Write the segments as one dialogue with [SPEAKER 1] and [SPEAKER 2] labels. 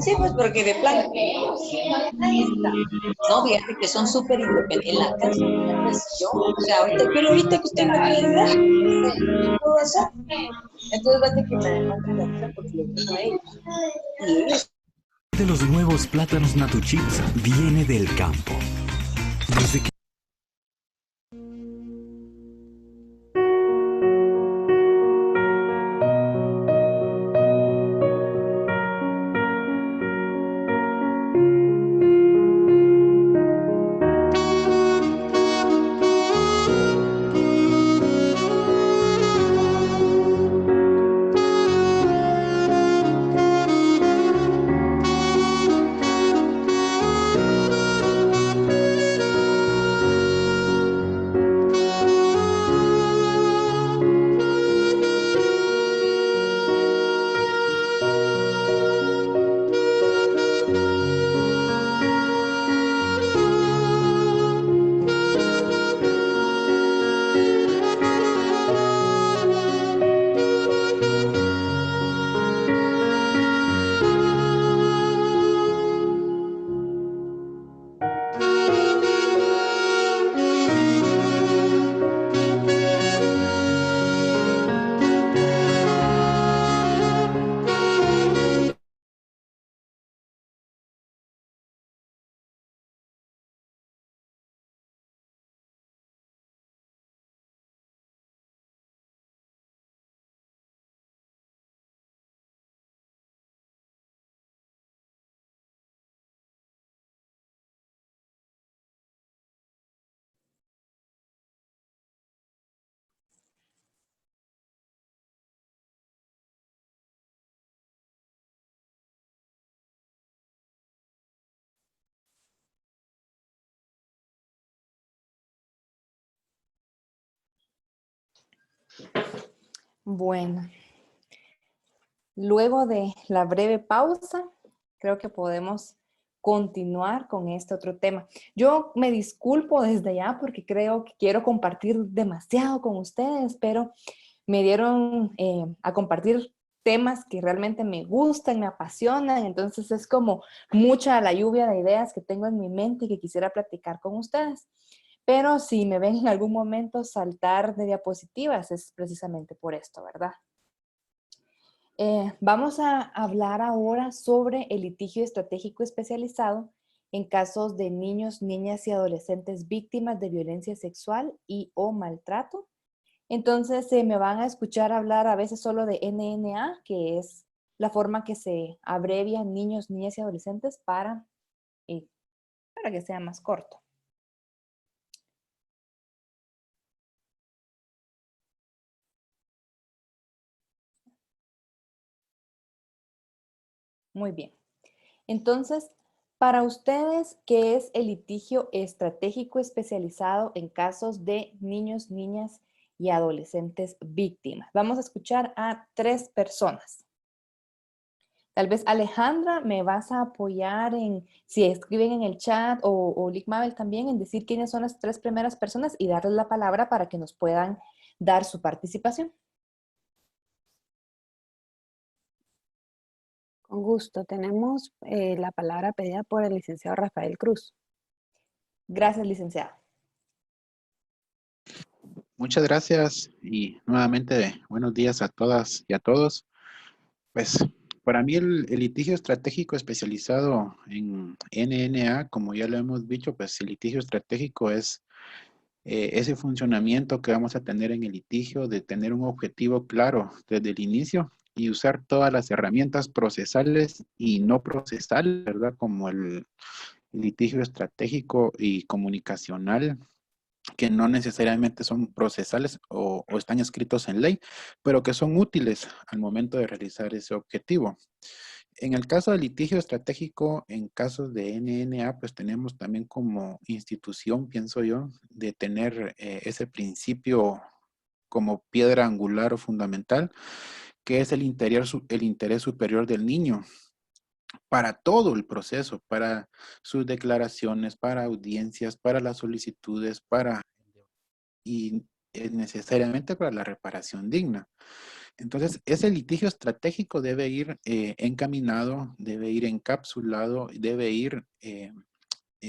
[SPEAKER 1] Sí, pues porque de plano. No, fíjate que son súper independientes. En la casa, pues yo, o sea, ahorita, pero ahorita que usted me quiere ayudar, ¿qué puedo hacer? Entonces, basta que me demuestren la acción porque les digo a ellos. Y ellos.
[SPEAKER 2] De los nuevos plátanos Natuchips viene del campo. Desde que
[SPEAKER 3] Bueno, luego de la breve pausa, creo que podemos continuar con este otro tema. Yo me disculpo desde ya porque creo que quiero compartir demasiado con ustedes, pero me dieron a compartir temas que realmente me gustan, me apasionan, entonces es como mucha la lluvia de ideas que tengo en mi mente y que quisiera platicar con ustedes. Pero si me ven en algún momento saltar de diapositivas es precisamente por esto, ¿verdad? Vamos a hablar ahora sobre el litigio estratégico especializado en casos de niños, niñas y adolescentes víctimas de violencia sexual y o maltrato. Entonces me van a escuchar hablar a veces solo de NNA, que es la forma que se abrevia niños, niñas y adolescentes eh, para que sea más corto. Muy bien. Entonces, para ustedes, ¿qué es el litigio estratégico especializado en casos de niños, niñas y adolescentes víctimas? Vamos a escuchar a 3 personas. Tal vez Alejandra, me vas a apoyar en, si escriben en el chat o Lick Mabel también, en decir quiénes son las 3 primeras personas y darles la palabra para que nos puedan dar su participación.
[SPEAKER 4] Con gusto. Tenemos la palabra pedida por el licenciado Rafael Cruz.
[SPEAKER 3] Gracias, licenciado.
[SPEAKER 5] Muchas gracias y nuevamente buenos días a todas y a todos. Pues para mí el litigio estratégico especializado en NNA, como ya lo hemos dicho, pues el litigio estratégico es ese funcionamiento que vamos a tener en el litigio de tener un objetivo claro desde el inicio y usar todas las herramientas procesales y no procesales, ¿verdad? Como el litigio estratégico y comunicacional, que no necesariamente son procesales o están escritos en ley, pero que son útiles al momento de realizar ese objetivo. En el caso del litigio estratégico, en casos de NNA, pues tenemos también como institución, pienso yo, de tener ese principio como piedra angular o fundamental, que es el interés superior del niño para todo el proceso, para sus declaraciones, para audiencias, para las solicitudes, para y necesariamente para la reparación digna. Entonces, ese litigio estratégico debe ir encaminado, debe ir encapsulado, debe ir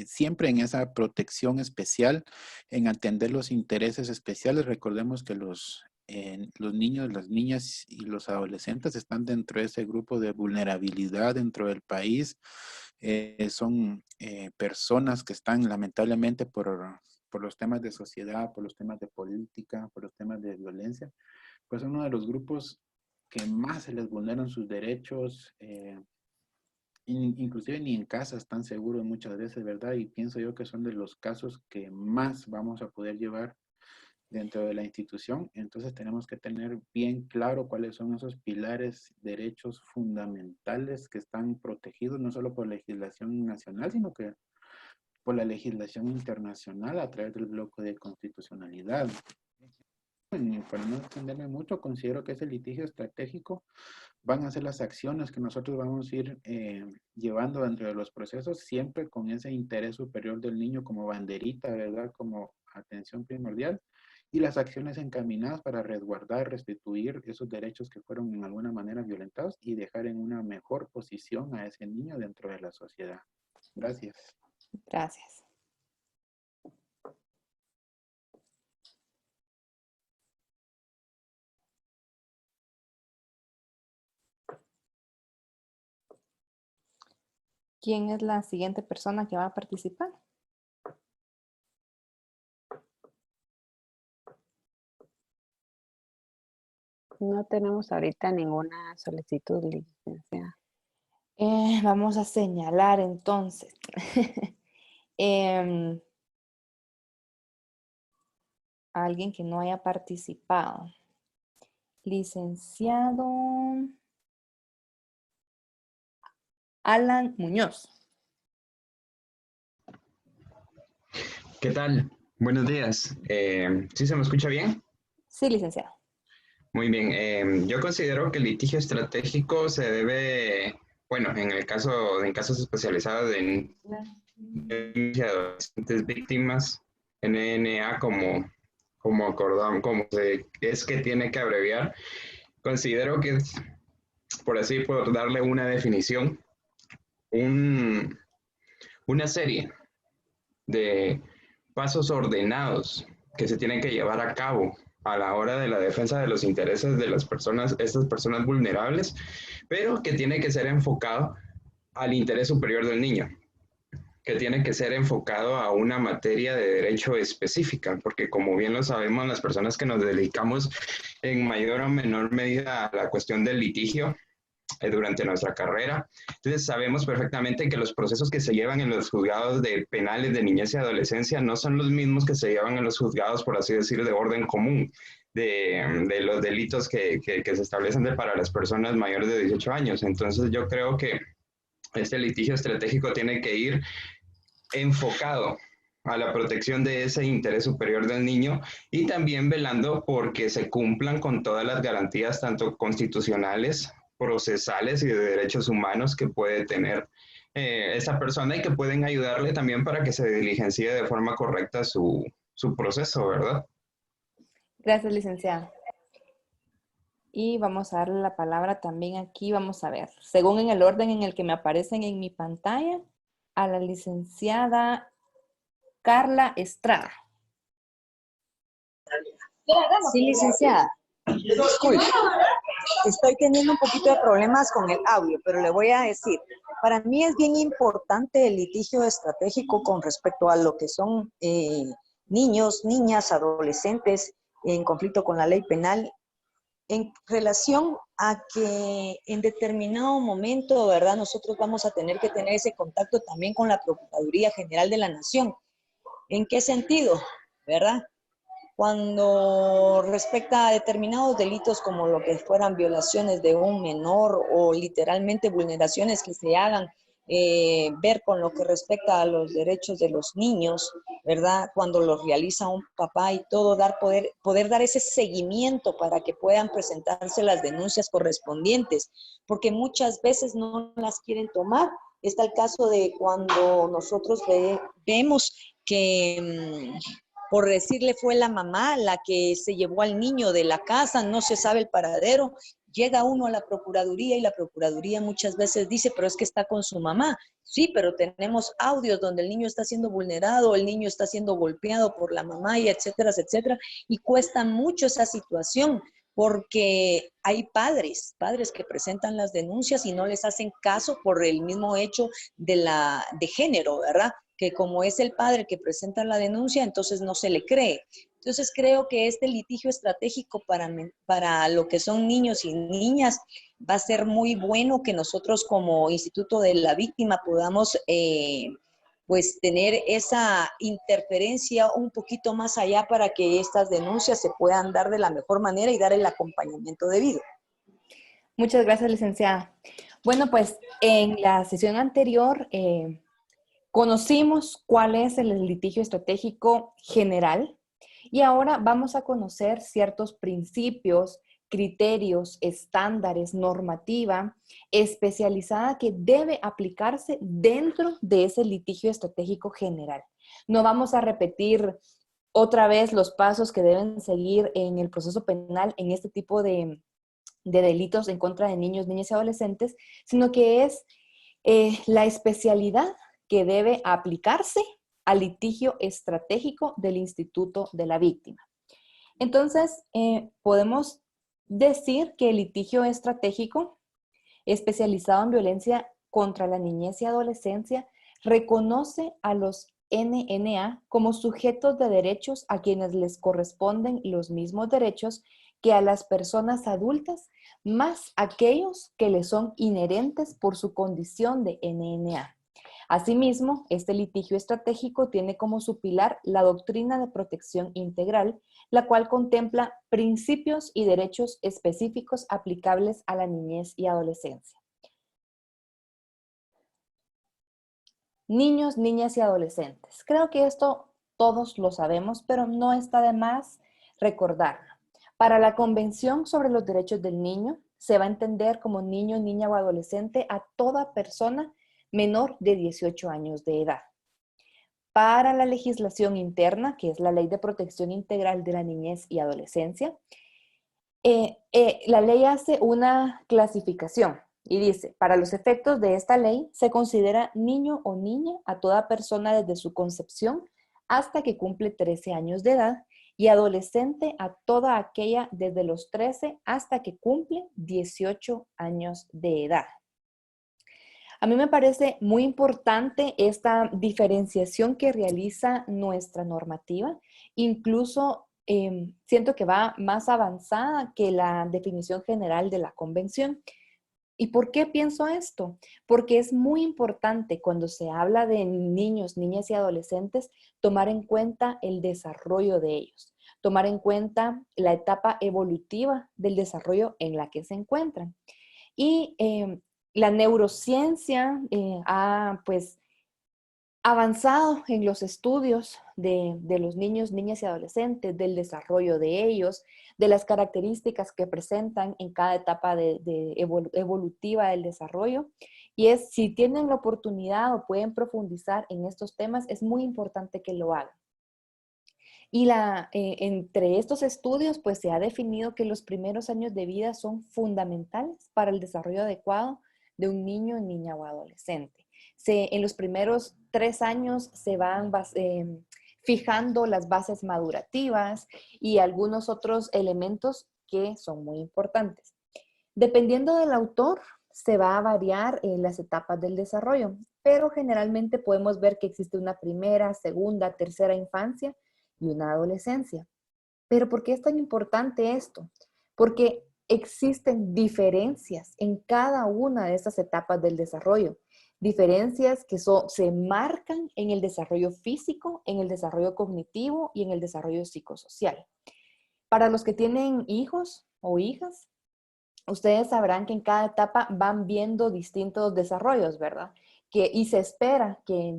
[SPEAKER 5] siempre en esa protección especial, en atender los intereses especiales. Recordemos que los niños, las niñas y los adolescentes están dentro de ese grupo de vulnerabilidad dentro del país. Son personas que están lamentablemente por los temas de sociedad, por los temas de política, por los temas de violencia, pues son uno de los grupos que más se les vulneran sus derechos, inclusive ni en casa están seguros muchas veces, ¿verdad? Y pienso yo que son de los casos que más vamos a poder llevar dentro de la institución. Entonces tenemos que tener bien claro cuáles son esos pilares, derechos fundamentales que están protegidos no solo por legislación nacional, sino que por la legislación internacional a través del bloque de constitucionalidad. Para no extenderme mucho, considero que ese litigio estratégico van a ser las acciones que nosotros vamos a ir llevando dentro de los procesos, siempre con ese interés superior del niño como banderita, ¿verdad? Como atención primordial, y las acciones encaminadas para resguardar, restituir esos derechos que fueron en alguna manera violentados y dejar en una mejor posición a ese niño dentro de la sociedad. Gracias.
[SPEAKER 3] Gracias. ¿Quién es la siguiente persona que va a participar?
[SPEAKER 4] No tenemos ahorita ninguna solicitud, licenciada.
[SPEAKER 3] Vamos a señalar entonces. Alguien que no haya participado. Licenciado Alan Muñoz.
[SPEAKER 6] ¿Qué tal? Buenos días. ¿Sí se me escucha bien?
[SPEAKER 3] Sí, licenciado.
[SPEAKER 6] Muy bien. Yo considero que el litigio estratégico se debe, bueno, en casos especializados de adolescentes víctimas, NNA, como acordamos, es que tiene que abreviar. Considero que, por darle una definición, una serie de pasos ordenados que se tienen que llevar a cabo a la hora de la defensa de los intereses de las personas, estas personas vulnerables, pero que tiene que ser enfocado al interés superior del niño, que tiene que ser enfocado a una materia de derecho específica, porque como bien lo sabemos, las personas que nos dedicamos en mayor o menor medida a la cuestión del litigio, durante nuestra carrera. Entonces sabemos perfectamente que los procesos que se llevan en los juzgados de penales de niñez y adolescencia no son los mismos que se llevan en los juzgados, por así decir, de orden común, de los delitos que se establecen para las personas mayores de 18 años. Entonces yo creo que este litigio estratégico tiene que ir enfocado a la protección de ese interés superior del niño y también velando porque se cumplan con todas las garantías, tanto constitucionales, procesales y de derechos humanos que puede tener esa persona y que pueden ayudarle también para que se diligencie de forma correcta su proceso, ¿verdad?
[SPEAKER 3] Gracias, licenciada. Y vamos a darle la palabra también aquí, vamos a ver, según en el orden en el que me aparecen en mi pantalla, a la licenciada Carla Estrada.
[SPEAKER 7] Sí, licenciada. Disculpe. Estoy teniendo un poquito de problemas con el audio, pero le voy a decir, para mí es bien importante el litigio estratégico con respecto a lo que son niños, niñas, adolescentes en conflicto con la ley penal, en relación a que en determinado momento, ¿verdad? Nosotros vamos a tener que tener ese contacto también con la Procuraduría General de la Nación. ¿En qué sentido? ¿Verdad? Cuando respecta a determinados delitos como lo que fueran violaciones de un menor o literalmente vulneraciones que se hagan, ver con lo que respecta a los derechos de los niños, ¿verdad? Cuando los realiza un papá y todo, poder dar ese seguimiento para que puedan presentarse las denuncias correspondientes, porque muchas veces no las quieren tomar. Está el caso de cuando nosotros vemos que por decirle fue la mamá la que se llevó al niño de la casa, no se sabe el paradero. Llega uno a la Procuraduría y la Procuraduría muchas veces dice, pero es que está con su mamá. Sí, pero tenemos audios donde el niño está siendo vulnerado, el niño está siendo golpeado por la mamá y etcétera, etcétera. Y cuesta mucho esa situación porque hay padres que presentan las denuncias y no les hacen caso por el mismo hecho de género, ¿verdad? Que como es el padre que presenta la denuncia, entonces no se le cree. Entonces creo que este litigio estratégico para lo que son niños y niñas va a ser muy bueno que nosotros como Instituto de la Víctima podamos pues tener esa interferencia un poquito más allá para que estas denuncias se puedan dar de la mejor manera y dar el acompañamiento debido.
[SPEAKER 3] Muchas gracias, licenciada. Bueno, pues en la sesión anterior conocimos cuál es el litigio estratégico general y ahora vamos a conocer ciertos principios, criterios, estándares, normativa especializada que debe aplicarse dentro de ese litigio estratégico general. No vamos a repetir otra vez los pasos que deben seguir en el proceso penal en este tipo de delitos en contra de niños, niñas y adolescentes, sino que es la especialidad que debe aplicarse al litigio estratégico del Instituto de la Víctima. Entonces, podemos decir que el litigio estratégico especializado en violencia contra la niñez y adolescencia reconoce a los NNA como sujetos de derechos a quienes les corresponden los mismos derechos que a las personas adultas, más aquellos que les son inherentes por su condición de NNA. Asimismo, este litigio estratégico tiene como su pilar la doctrina de protección integral, la cual contempla principios y derechos específicos aplicables a la niñez y adolescencia. Niños, niñas y adolescentes. Creo que esto todos lo sabemos, pero no está de más recordarlo. Para la Convención sobre los Derechos del Niño, se va a entender como niño, niña o adolescente a toda persona menor de 18 años de edad. Para la legislación interna, que es la Ley de Protección Integral de la Niñez y Adolescencia, la ley hace una clasificación y dice, para los efectos de esta ley, se considera niño o niña a toda persona desde su concepción hasta que cumple 13 años de edad y adolescente a toda aquella desde los 13 hasta que cumple 18 años de edad. A mí me parece muy importante esta diferenciación que realiza nuestra normativa. Incluso siento que va más avanzada que la definición general de la Convención. ¿Y por qué pienso esto? Porque es muy importante cuando se habla de niños, niñas y adolescentes, tomar en cuenta el desarrollo de ellos, tomar en cuenta la etapa evolutiva del desarrollo en la que se encuentran. Y la neurociencia ha pues avanzado en los estudios de los niños, niñas y adolescentes, del desarrollo de ellos, de las características que presentan en cada etapa evolutiva del desarrollo. Y si tienen la oportunidad o pueden profundizar en estos temas, es muy importante que lo hagan. Y entre estos estudios, pues se ha definido que los primeros años de vida son fundamentales para el desarrollo adecuado de un niño, niña o adolescente. En los primeros 3 años se van fijando las bases madurativas y algunos otros elementos que son muy importantes. Dependiendo del autor, se va a variar las etapas del desarrollo, pero generalmente podemos ver que existe una primera, segunda, tercera infancia y una adolescencia. ¿Pero por qué es tan importante esto? Porque existen diferencias en cada una de estas etapas del desarrollo. Diferencias que se marcan en el desarrollo físico, en el desarrollo cognitivo y en el desarrollo psicosocial. Para los que tienen hijos o hijas, ustedes sabrán que en cada etapa van viendo distintos desarrollos, ¿verdad? Y se espera que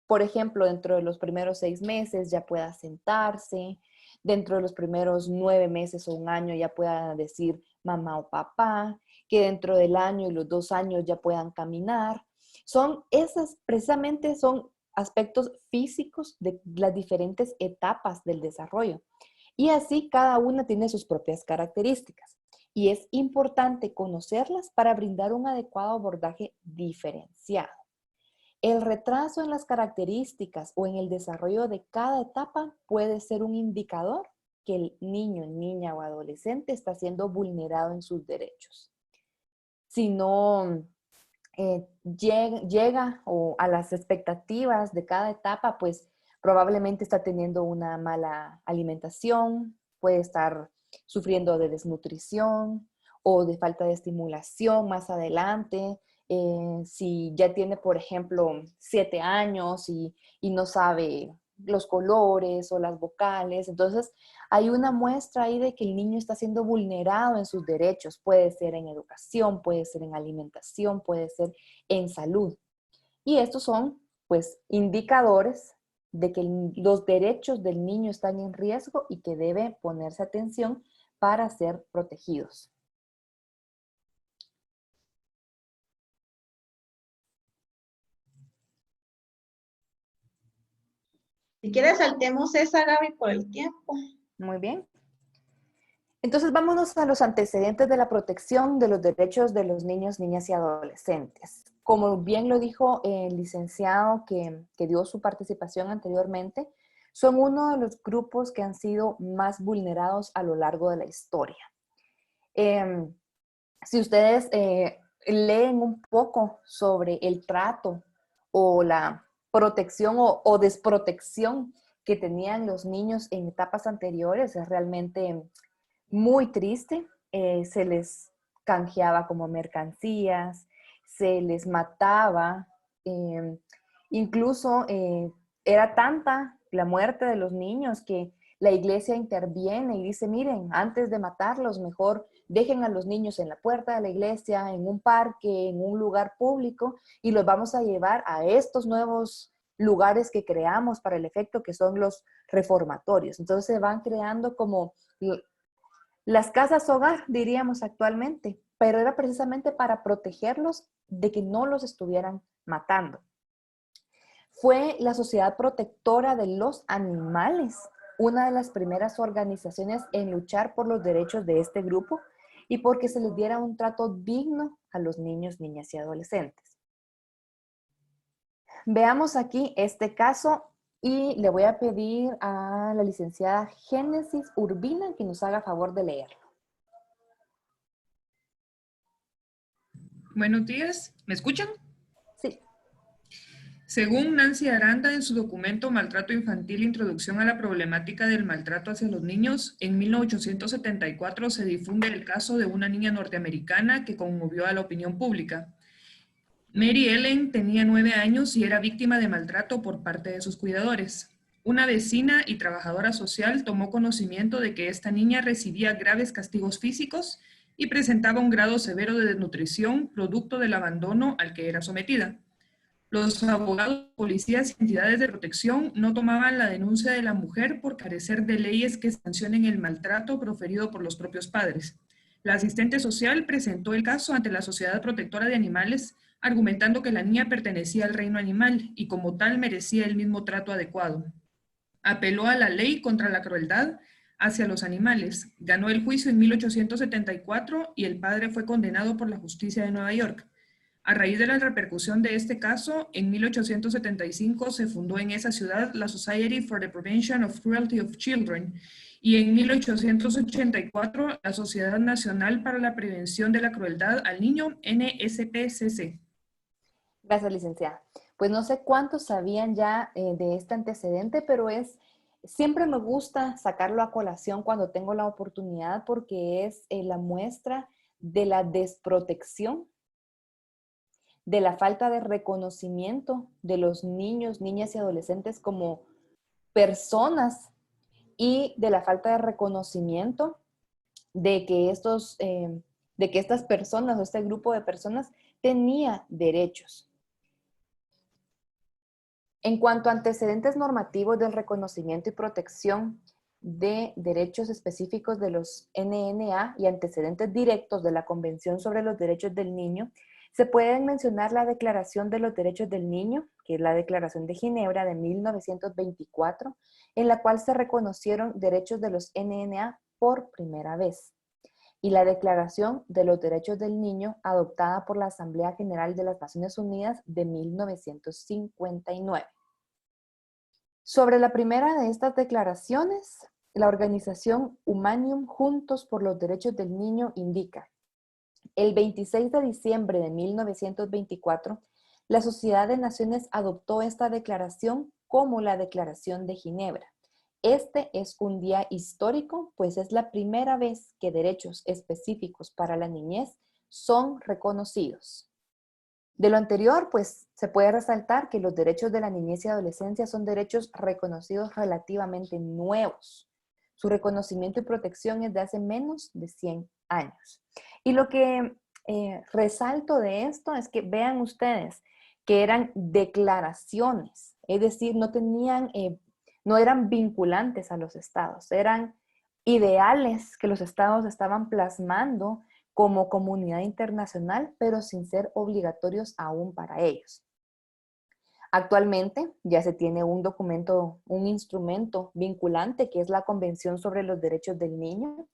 [SPEAKER 3] por ejemplo, dentro de los primeros 6 meses ya pueda sentarse, dentro de los primeros 9 meses o 1 año ya pueda decir mamá o papá, que dentro del año y los 2 años ya puedan caminar. Precisamente son aspectos físicos de las diferentes etapas del desarrollo. Y así cada una tiene sus propias características. Y es importante conocerlas para brindar un adecuado abordaje diferenciado. El retraso en las características o en el desarrollo de cada etapa puede ser un indicador que el niño, niña o adolescente está siendo vulnerado en sus derechos. Si no llega a las expectativas de cada etapa, pues probablemente está teniendo una mala alimentación, puede estar sufriendo de desnutrición o de falta de estimulación más adelante. Si ya tiene, por ejemplo, 7 años y no sabe los colores o las vocales, entonces hay una muestra ahí de que el niño está siendo vulnerado en sus derechos. Puede ser en educación, puede ser en alimentación, puede ser en salud. Y estos son, pues, indicadores de que los derechos del niño están en riesgo y que debe ponerse atención para ser protegidos.
[SPEAKER 1] Si quieres, saltemos esa, Gaby, por el tiempo.
[SPEAKER 3] Muy bien. Entonces, vámonos a los antecedentes de la protección de los derechos de los niños, niñas y adolescentes. Como bien lo dijo el licenciado que dio su participación anteriormente, son uno de los grupos que han sido más vulnerados a lo largo de la historia. Si ustedes leen un poco sobre el trato o la protección o desprotección que tenían los niños en etapas anteriores, es realmente muy triste. Se les canjeaba como mercancías, se les mataba, incluso era tanta la muerte de los niños que la iglesia interviene y dice, miren, antes de matarlos, mejor dejen a los niños en la puerta de la iglesia, en un parque, en un lugar público, y los vamos a llevar a estos nuevos lugares que creamos para el efecto, que son los reformatorios. Entonces se van creando como las casas hogar, diríamos actualmente, pero era precisamente para protegerlos de que no los estuvieran matando. Fue la Sociedad Protectora de los Animales una de las primeras organizaciones en luchar por los derechos de este grupo y porque se les diera un trato digno a los niños, niñas y adolescentes. Veamos aquí este caso y le voy a pedir a la licenciada Génesis Urbina que nos haga favor de leerlo.
[SPEAKER 8] Buenos días, ¿me escuchan?
[SPEAKER 3] Sí.
[SPEAKER 8] Según Nancy Aranda en su documento Maltrato Infantil, Introducción a la Problemática del Maltrato hacia los Niños, en 1874 se difunde el caso de una niña norteamericana que conmovió a la opinión pública. Mary Ellen tenía 9 años y era víctima de maltrato por parte de sus cuidadores. Una vecina y trabajadora social tomó conocimiento de que esta niña recibía graves castigos físicos y presentaba un grado severo de desnutrición producto del abandono al que era sometida. Los abogados, policías y entidades de protección no tomaban la denuncia de la mujer por carecer de leyes que sancionen el maltrato proferido por los propios padres. La asistente social presentó el caso ante la Sociedad Protectora de Animales, argumentando que la niña pertenecía al reino animal y como tal merecía el mismo trato adecuado. Apeló a la ley contra la crueldad hacia los animales. Ganó el juicio en 1874 y el padre fue condenado por la justicia de Nueva York. A raíz de la repercusión de este caso, en 1875 se fundó en esa ciudad la Society for the Prevention of Cruelty of Children y en 1884 la Sociedad Nacional para la Prevención de la Crueldad al Niño, NSPCC.
[SPEAKER 3] Gracias, licenciada. Pues no sé cuántos sabían ya de este antecedente, pero siempre me gusta sacarlo a colación cuando tengo la oportunidad porque es la muestra de la desprotección, de la falta de reconocimiento de los niños, niñas y adolescentes como personas y de la falta de reconocimiento de que estas personas o este grupo de personas tenía derechos. En cuanto a antecedentes normativos del reconocimiento y protección de derechos específicos de los NNA y antecedentes directos de la Convención sobre los Derechos del Niño, Se pueden mencionar la Declaración de los Derechos del Niño, que es la Declaración de Ginebra de 1924, en la cual se reconocieron derechos de los NNA por primera vez, y la Declaración de los Derechos del Niño adoptada por la Asamblea General de las Naciones Unidas de 1959. Sobre la primera de estas declaraciones, la organización Humanium Juntos por los Derechos del Niño indica: el 26 de diciembre de 1924, la Sociedad de Naciones adoptó esta declaración como la Declaración de Ginebra. Este es un día histórico, pues es la primera vez que derechos específicos para la niñez son reconocidos. De lo anterior, pues se puede resaltar que los derechos de la niñez y adolescencia son derechos reconocidos relativamente nuevos. Su reconocimiento y protección es de hace menos de 100 años. Y lo que resalto de esto es que vean ustedes que eran declaraciones, es decir, no eran vinculantes a los estados, eran ideales que los estados estaban plasmando como comunidad internacional, pero sin ser obligatorios aún para ellos. Actualmente ya se tiene un documento, un instrumento vinculante que es la Convención sobre los Derechos del Niño,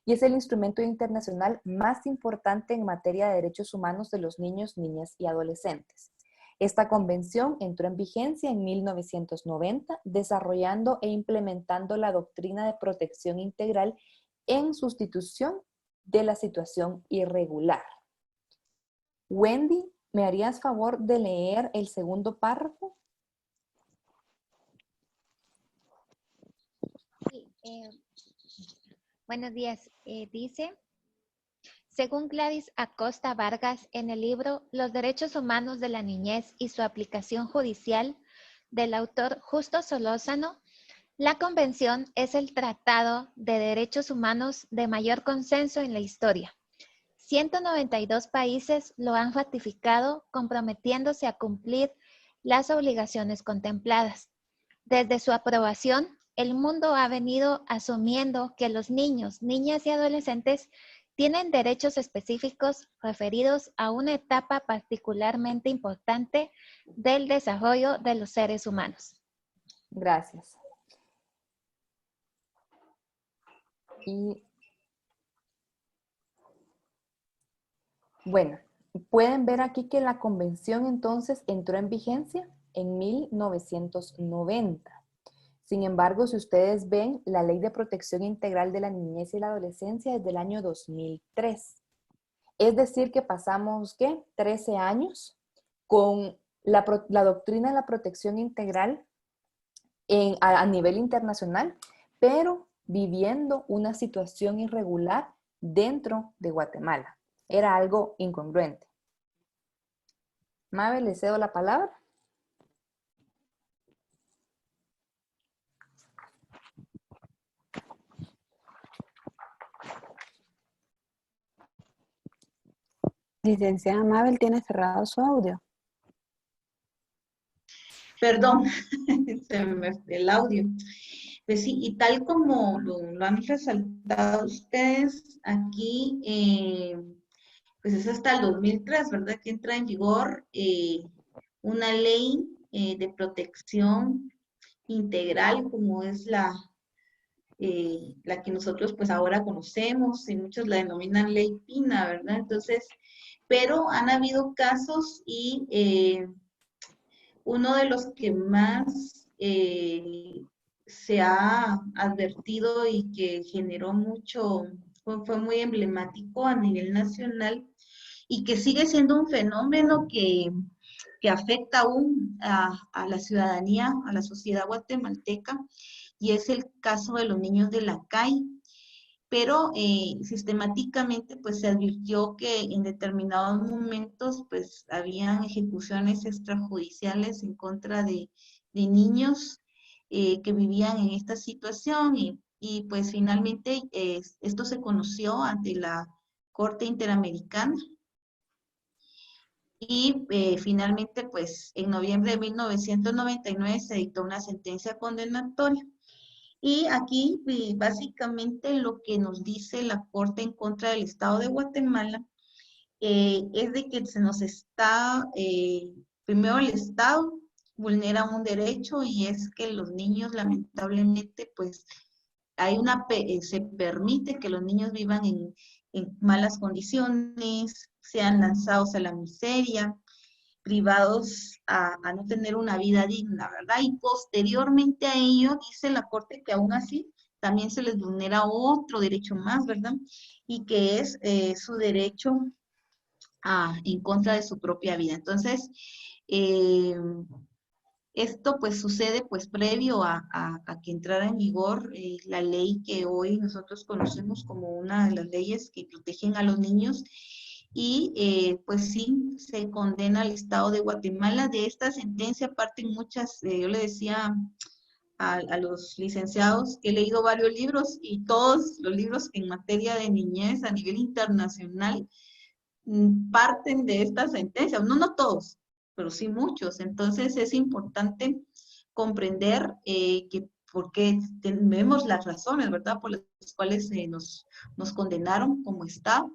[SPEAKER 3] y es el instrumento internacional más importante en materia de derechos humanos de los niños, niñas y adolescentes. Esta convención entró en vigencia en 1990, desarrollando e implementando la doctrina de protección integral en sustitución de la situación irregular. Wendy, ¿me harías favor de leer el segundo párrafo?
[SPEAKER 9] Sí, buenos días. Dice, según Gladys Acosta Vargas, en el libro Los Derechos Humanos de la Niñez y su aplicación judicial, del autor Justo Solórzano, la Convención es el tratado de derechos humanos de mayor consenso en la historia. 192 países lo han ratificado, comprometiéndose a cumplir las obligaciones contempladas. Desde su aprobación, el mundo ha venido asumiendo que los niños, niñas y adolescentes tienen derechos específicos referidos a una etapa particularmente importante del desarrollo de los seres humanos.
[SPEAKER 3] Gracias. Y bueno, pueden ver aquí que la convención entonces entró en vigencia en 1990. Sin embargo, si ustedes ven, la Ley de Protección Integral de la Niñez y la Adolescencia es del año 2003. Es decir, que pasamos, ¿qué? 13 años con la doctrina de la protección integral a nivel internacional, pero viviendo una situación irregular dentro de Guatemala. Era algo incongruente. Mabel, le cedo la palabra.
[SPEAKER 4] Licenciada Mabel, tiene cerrado su audio.
[SPEAKER 10] Perdón, se me fue el audio. Pues sí, y tal como lo han resaltado ustedes, aquí, pues es hasta el 2003, ¿verdad? Que entra en vigor una ley de protección integral, como es la que nosotros pues ahora conocemos, y muchos la denominan ley Pina, ¿verdad? Entonces, pero han habido casos y uno de los que más se ha advertido y que generó mucho, fue muy emblemático a nivel nacional y que sigue siendo un fenómeno que afecta aún a la ciudadanía, a la sociedad guatemalteca, y es el caso de los niños de la CAI. Pero sistemáticamente pues se advirtió que en determinados momentos pues habían ejecuciones extrajudiciales en contra de niños que vivían en esta situación y pues finalmente esto se conoció ante la Corte Interamericana y finalmente pues en noviembre de 1999 se dictó una sentencia condenatoria. Y aquí básicamente lo que nos dice la Corte en contra del Estado de Guatemala es de que se nos está, primero el Estado vulnera un derecho y es que los niños lamentablemente pues se permite que los niños vivan en malas condiciones, sean lanzados a la miseria, privados a no tener una vida digna, ¿verdad? Y posteriormente a ello, dice la Corte que aún así también se les vulnera otro derecho más, ¿verdad? Y que es su derecho en contra de su propia vida. Entonces, esto pues sucede pues previo a que entrara en vigor la ley que hoy nosotros conocemos como una de las leyes que protegen a los niños y pues sí, se condena al Estado de Guatemala. De esta sentencia parten muchas, yo le decía a los licenciados que he leído varios libros y todos los libros en materia de niñez a nivel internacional parten de esta sentencia, no todos, pero sí muchos. Entonces es importante comprender que porque vemos las razones, ¿verdad?, por las cuales nos condenaron como Estado,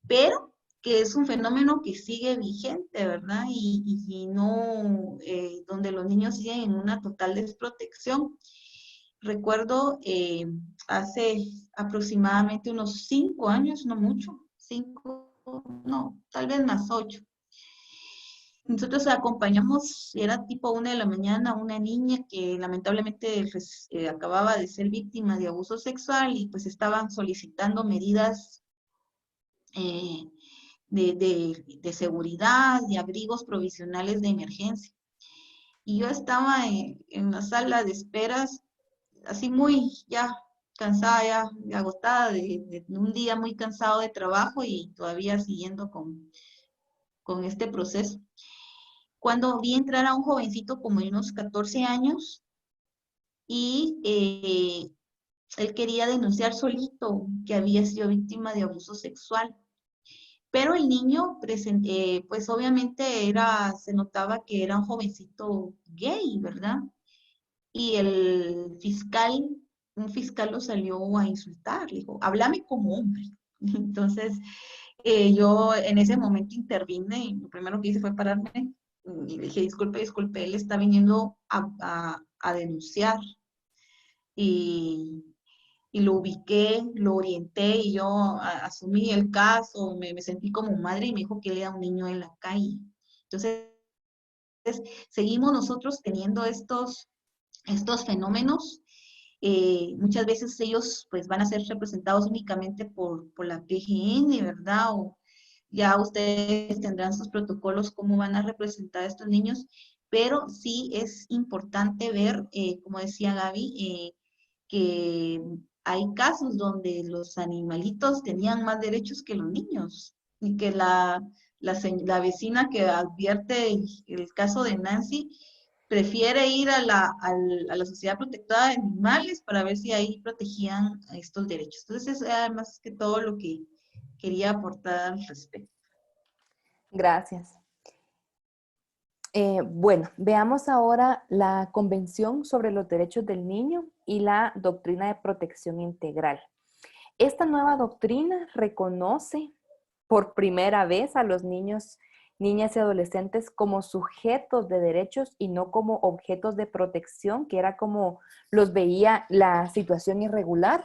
[SPEAKER 10] pero que es un fenómeno que sigue vigente, ¿verdad? Y no, donde los niños siguen en una total desprotección. Recuerdo hace aproximadamente unos 5 años, no mucho, 5, no, tal vez más 8. Nosotros acompañamos, era tipo 1 de la mañana, una niña que lamentablemente acababa de ser víctima de abuso sexual y pues estaban solicitando medidas de seguridad y abrigos provisionales de emergencia. Y yo estaba en la sala de esperas, así muy ya cansada, ya agotada de un día muy cansado de trabajo y todavía siguiendo con este proceso. Cuando vi entrar a un jovencito como de unos 14 años y él quería denunciar solito que había sido víctima de abuso sexual. Pero el niño, pues obviamente se notaba que era un jovencito gay, ¿verdad? Y un fiscal lo salió a insultar, le dijo, háblame como hombre. Entonces, yo en ese momento intervine y lo primero que hice fue pararme y le dije, disculpe, él está viniendo a denunciar. Y lo ubiqué, lo orienté y yo asumí el caso, me sentí como madre y me dijo que él era un niño en la calle. Entonces, seguimos nosotros teniendo estos fenómenos. Muchas veces ellos pues van a ser representados únicamente por la PGN, ¿verdad? O ya ustedes tendrán sus protocolos, cómo van a representar a estos niños, pero sí es importante ver, como decía Gaby, que hay casos donde los animalitos tenían más derechos que los niños y que la vecina que advierte el caso de Nancy prefiere ir a la Sociedad Protectora de Animales para ver si ahí protegían estos derechos. Entonces, es más que todo lo que quería aportar al respecto.
[SPEAKER 3] Gracias. Bueno, veamos ahora la Convención sobre los Derechos del Niño y la Doctrina de Protección Integral. Esta nueva doctrina reconoce por primera vez a los niños, niñas y adolescentes como sujetos de derechos y no como objetos de protección, que era como los veía la situación irregular.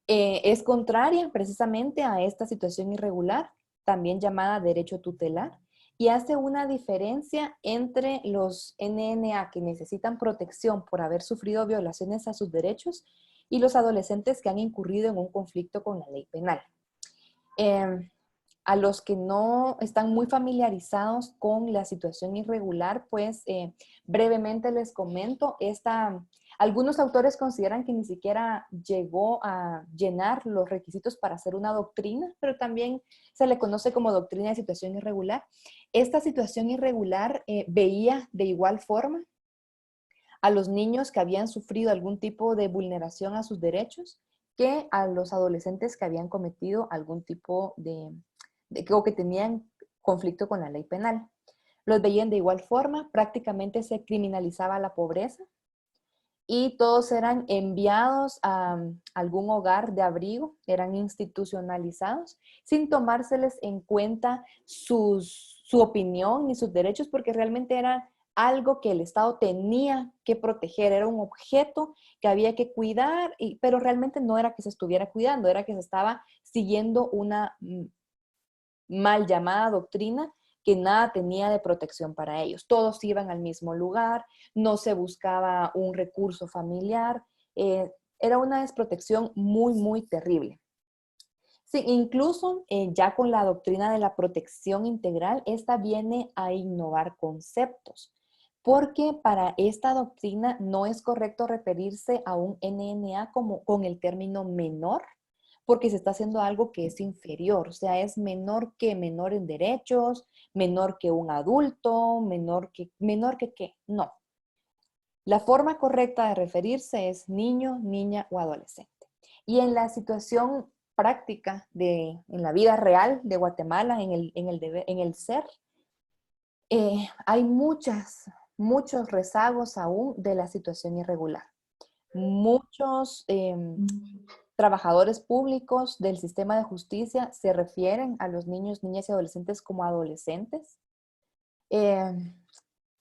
[SPEAKER 3] Es contraria precisamente a esta situación irregular, también llamada derecho tutelar, y hace una diferencia entre los NNA que necesitan protección por haber sufrido violaciones a sus derechos y los adolescentes que han incurrido en un conflicto con la ley penal. A los que no están muy familiarizados con la situación irregular, pues brevemente les comento, algunos autores consideran que ni siquiera llegó a llenar los requisitos para hacer una doctrina, pero también se le conoce como doctrina de situación irregular. Esta situación irregular veía de igual forma a los niños que habían sufrido algún tipo de vulneración a sus derechos que a los adolescentes que habían cometido algún tipo o que tenían conflicto con la ley penal. Los veían de igual forma, prácticamente se criminalizaba la pobreza y todos eran enviados a algún hogar de abrigo, eran institucionalizados, sin tomárseles en cuenta su opinión ni sus derechos, porque realmente era algo que el Estado tenía que proteger, era un objeto que había que cuidar, pero realmente no era que se estuviera cuidando, era que se estaba siguiendo una mal llamada doctrina que nada tenía de protección para ellos. Todos iban al mismo lugar, no se buscaba un recurso familiar, era una desprotección muy, muy terrible. Sí, incluso ya con la doctrina de la protección integral, esta viene a innovar conceptos, porque para esta doctrina no es correcto referirse a un NNA como con el término menor, porque se está haciendo algo que es inferior, o sea, es menor en derechos, menor que un adulto, menor que qué, no. La forma correcta de referirse es niño, niña o adolescente. Y en la situación práctica en la vida real de Guatemala, en el ser, hay muchos rezagos aún de la situación irregular. Muchos trabajadores públicos del sistema de justicia se refieren a los niños, niñas y adolescentes como adolescentes.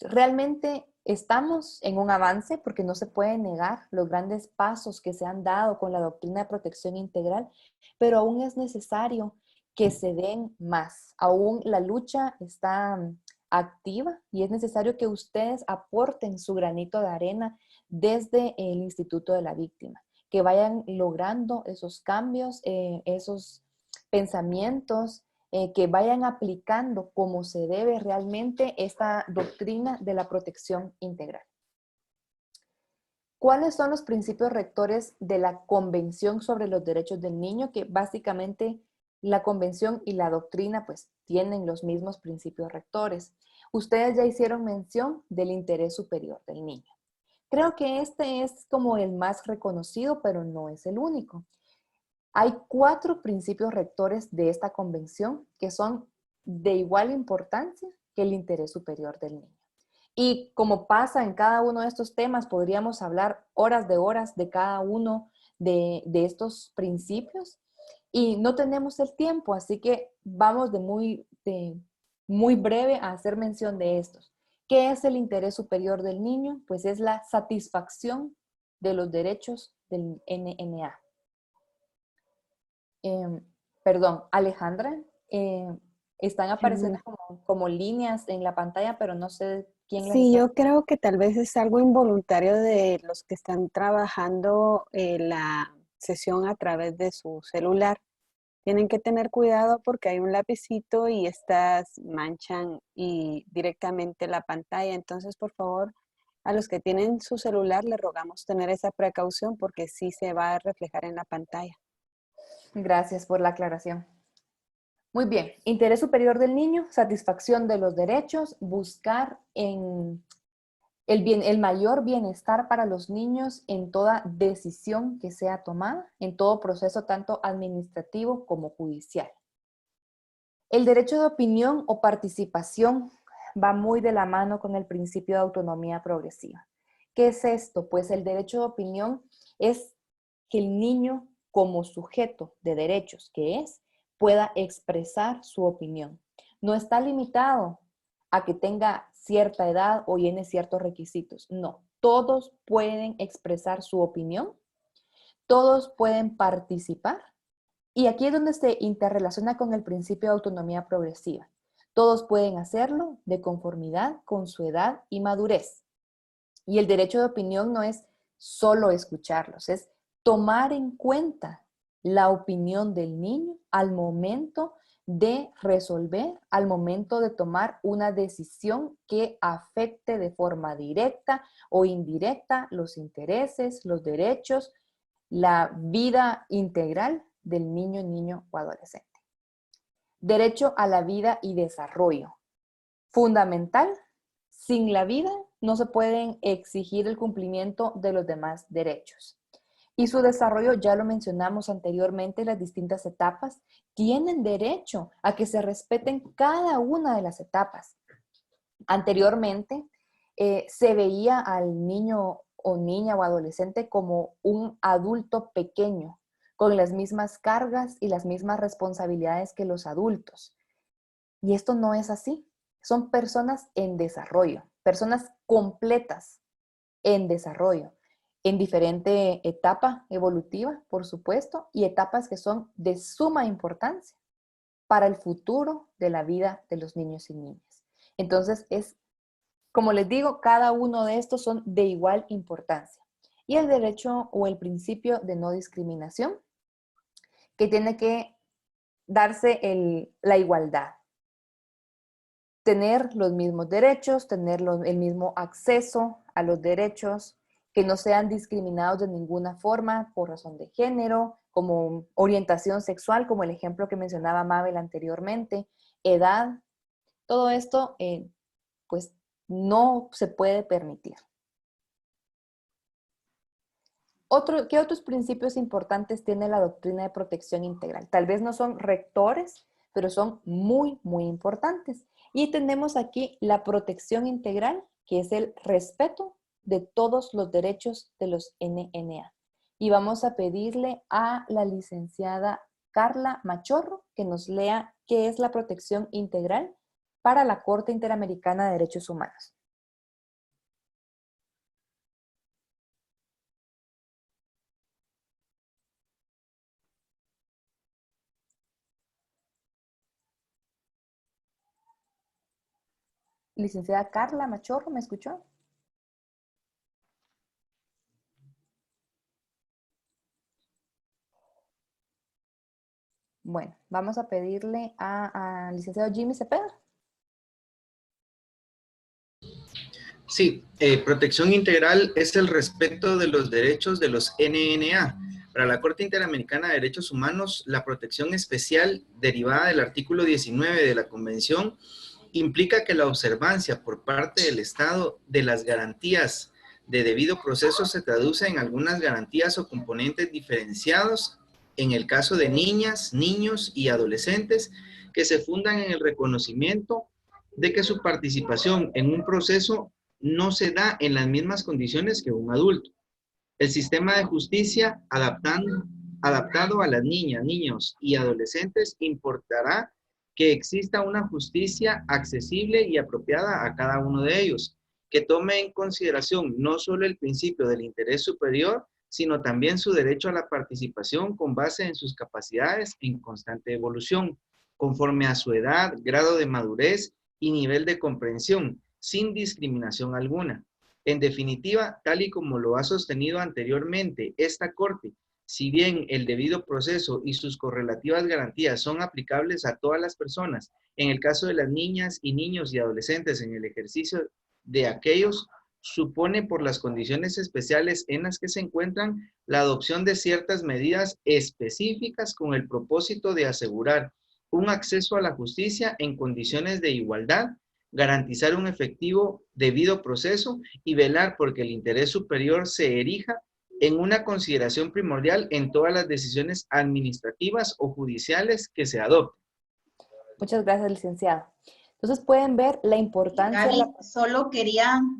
[SPEAKER 3] Realmente estamos en un avance porque no se puede negar los grandes pasos que se han dado con la doctrina de protección integral, pero aún es necesario que se den más. Aún la lucha está activa y es necesario que ustedes aporten su granito de arena desde el Instituto de la Víctima, que vayan logrando esos cambios, esos pensamientos, que vayan aplicando como se debe realmente esta doctrina de la protección integral. ¿Cuáles son los principios rectores de la Convención sobre los Derechos del Niño? Que básicamente la Convención y la doctrina pues tienen los mismos principios rectores. Ustedes ya hicieron mención del interés superior del niño. Creo que este es como el más reconocido, pero no es el único. Hay 4 principios rectores de esta convención que son de igual importancia que el interés superior del niño. Y como pasa en cada uno de estos temas, podríamos hablar horas de cada uno de estos principios y no tenemos el tiempo, así que vamos de muy breve a hacer mención de estos. ¿Qué es el interés superior del niño? Pues es la satisfacción de los derechos del NNA. Perdón, Alejandra, están apareciendo como líneas en la pantalla, pero no sé quién las
[SPEAKER 4] Sí,
[SPEAKER 3] está.
[SPEAKER 4] yo creo que tal vez es algo involuntario de los que están trabajando la sesión a través de su celular. Tienen que tener cuidado porque hay un lapicito y estas manchan y directamente la pantalla. Entonces, por favor, a los que tienen su celular les rogamos tener esa precaución porque sí se va a reflejar en la pantalla.
[SPEAKER 3] Gracias por la aclaración. Muy bien, interés superior del niño, satisfacción de los derechos, buscar el mayor bienestar para los niños en toda decisión que sea tomada, en todo proceso tanto administrativo como judicial. El derecho de opinión o participación va muy de la mano con el principio de autonomía progresiva. ¿Qué es esto? Pues el derecho de opinión es que el niño, como sujeto de derechos que es, pueda expresar su opinión. No está limitado a que tenga cierta edad o llene ciertos requisitos. No, todos pueden expresar su opinión, todos pueden participar. Y aquí es donde se interrelaciona con el principio de autonomía progresiva. Todos pueden hacerlo de conformidad con su edad y madurez. Y el derecho de opinión no es solo escucharlos, es tomar en cuenta la opinión del niño al momento de resolver, al momento de tomar una decisión que afecte de forma directa o indirecta los intereses, los derechos, la vida integral del niño, niño o adolescente. Derecho a la vida y desarrollo. Fundamental, sin la vida no se pueden exigir el cumplimiento de los demás derechos. Y su desarrollo, ya lo mencionamos anteriormente, las distintas etapas tienen derecho a que se respeten cada una de las etapas. Anteriormente se veía al niño o niña o adolescente como un adulto pequeño, con las mismas cargas y las mismas responsabilidades que los adultos. Y esto no es así. Son personas en desarrollo, personas completas en desarrollo, en diferente etapa evolutiva, por supuesto, y etapas que son de suma importancia para el futuro de la vida de los niños y niñas. Entonces, como les digo, cada uno de estos son de igual importancia. Y el derecho o el principio de no discriminación, que tiene que darse la igualdad. Tener los mismos derechos, tener el mismo acceso a los derechos, que no sean discriminados de ninguna forma por razón de género, como orientación sexual, como el ejemplo que mencionaba Mabel anteriormente, edad. Todo esto, pues, no se puede permitir. ¿Qué otros principios importantes tiene la doctrina de protección integral? Tal vez no son rectores, pero son muy, muy importantes. Y tenemos aquí la protección integral, que es el respeto de todos los derechos de los NNA. Y vamos a pedirle a la licenciada Carla Machorro que nos lea qué es la protección integral para la Corte Interamericana de Derechos Humanos. Licenciada Carla Machorro, ¿me escuchó? Bueno, vamos a pedirle al licenciado Jimmy Cepeda.
[SPEAKER 11] Sí, protección integral es el respeto de los derechos de los NNA. Para la Corte Interamericana de Derechos Humanos, la protección especial derivada del artículo 19 de la Convención implica que la observancia por parte del Estado de las garantías de debido proceso se traduce en algunas garantías o componentes diferenciados en el caso de niñas, niños y adolescentes que se fundan en el reconocimiento de que su participación en un proceso no se da en las mismas condiciones que un adulto. El sistema de justicia adaptado a las niñas, niños y adolescentes importará que exista una justicia accesible y apropiada a cada uno de ellos, que tome en consideración no solo el principio del interés superior, sino también su derecho a la participación con base en sus capacidades en constante evolución, conforme a su edad, grado de madurez y nivel de comprensión, sin discriminación alguna. En definitiva, tal y como lo ha sostenido anteriormente esta Corte, si bien el debido proceso y sus correlativas garantías son aplicables a todas las personas, en el caso de las niñas y niños y adolescentes en el ejercicio de aquellos, supone por las condiciones especiales en las que se encuentran la adopción de ciertas medidas específicas con el propósito de asegurar un acceso a la justicia en condiciones de igualdad, garantizar un efectivo debido proceso y velar porque el interés superior se erija en una consideración primordial en todas las decisiones administrativas o judiciales que se adopten.
[SPEAKER 3] Muchas gracias, licenciada. Entonces pueden ver la importancia...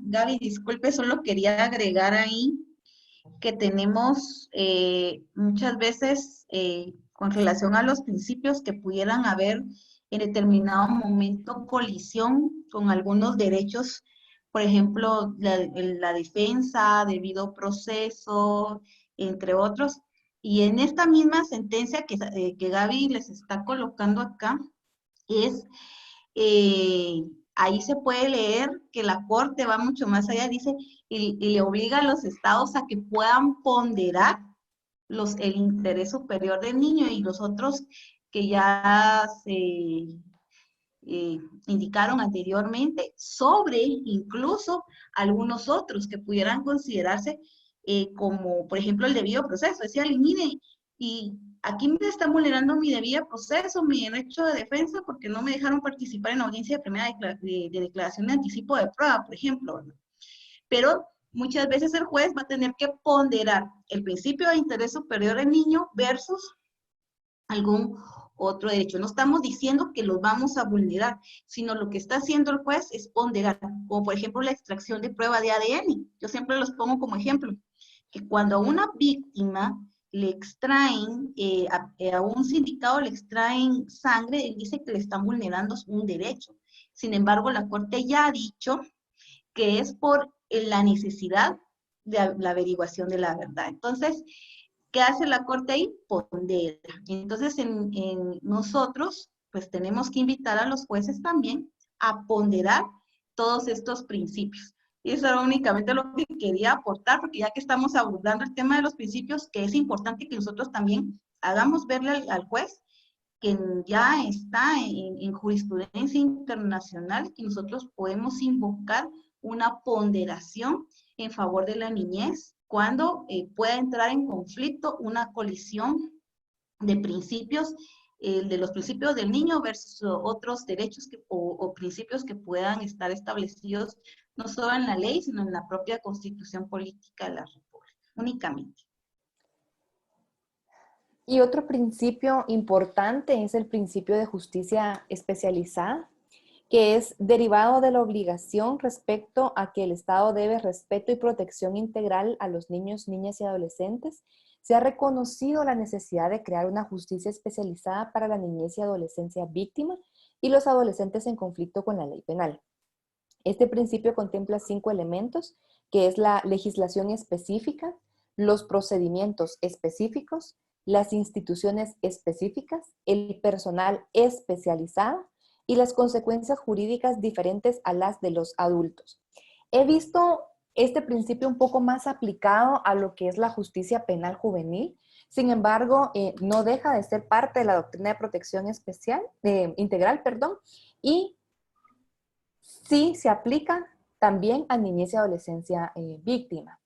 [SPEAKER 10] Gaby, disculpe, solo quería agregar ahí que tenemos muchas veces con relación a los principios que pudieran haber en determinado momento colisión con algunos derechos, por ejemplo, la defensa, debido proceso, entre otros. Y en esta misma sentencia que Gaby les está colocando acá, ahí se puede leer que la Corte va mucho más allá, dice, y le obliga a los estados a que puedan ponderar el interés superior del niño y los otros que ya se indicaron anteriormente, sobre incluso algunos otros que pudieran considerarse como, por ejemplo, el debido proceso. Decía, mire, y aquí me están vulnerando mi debido proceso, mi derecho de defensa, porque no me dejaron participar en la audiencia de primera de declaración de anticipo de prueba, por ejemplo, ¿verdad? Pero muchas veces el juez va a tener que ponderar el principio de interés superior del niño versus algún otro derecho. No estamos diciendo que los vamos a vulnerar, sino lo que está haciendo el juez es ponderar, como por ejemplo la extracción de prueba de ADN. Yo siempre los pongo como ejemplo, que cuando a una víctima le extraen, a un sindicado le extraen sangre, él dice que le están vulnerando un derecho. Sin embargo, la Corte ya ha dicho que es por la necesidad de la averiguación de la verdad. Entonces, ¿qué hace la Corte ahí? Pondera. Entonces, nosotros, pues tenemos que invitar a los jueces también a ponderar todos estos principios. Y eso era únicamente lo que quería aportar, porque ya que estamos abordando el tema de los principios, que es importante que nosotros también hagamos verle al juez que ya está en jurisprudencia internacional, que nosotros podemos invocar una ponderación en favor de la niñez cuando pueda entrar en conflicto una colisión de principios, de los principios del niño versus otros derechos o principios que puedan estar establecidos no solo en la ley, sino en la propia Constitución Política de la República, únicamente.
[SPEAKER 3] Y otro principio importante es el principio de justicia especializada, que es derivado de la obligación respecto a que el Estado debe respeto y protección integral a los niños, niñas y adolescentes. Se ha reconocido la necesidad de crear una justicia especializada para la niñez y adolescencia víctima y los adolescentes en conflicto con la ley penal. Este principio contempla 5 elementos, que es la legislación específica, los procedimientos específicos, las instituciones específicas, el personal especializado y las consecuencias jurídicas diferentes a las de los adultos. He visto este principio un poco más aplicado a lo que es la justicia penal juvenil. Sin embargo, no deja de ser parte de la doctrina de protección integral, y sí se aplica también a niñez y adolescencia víctima.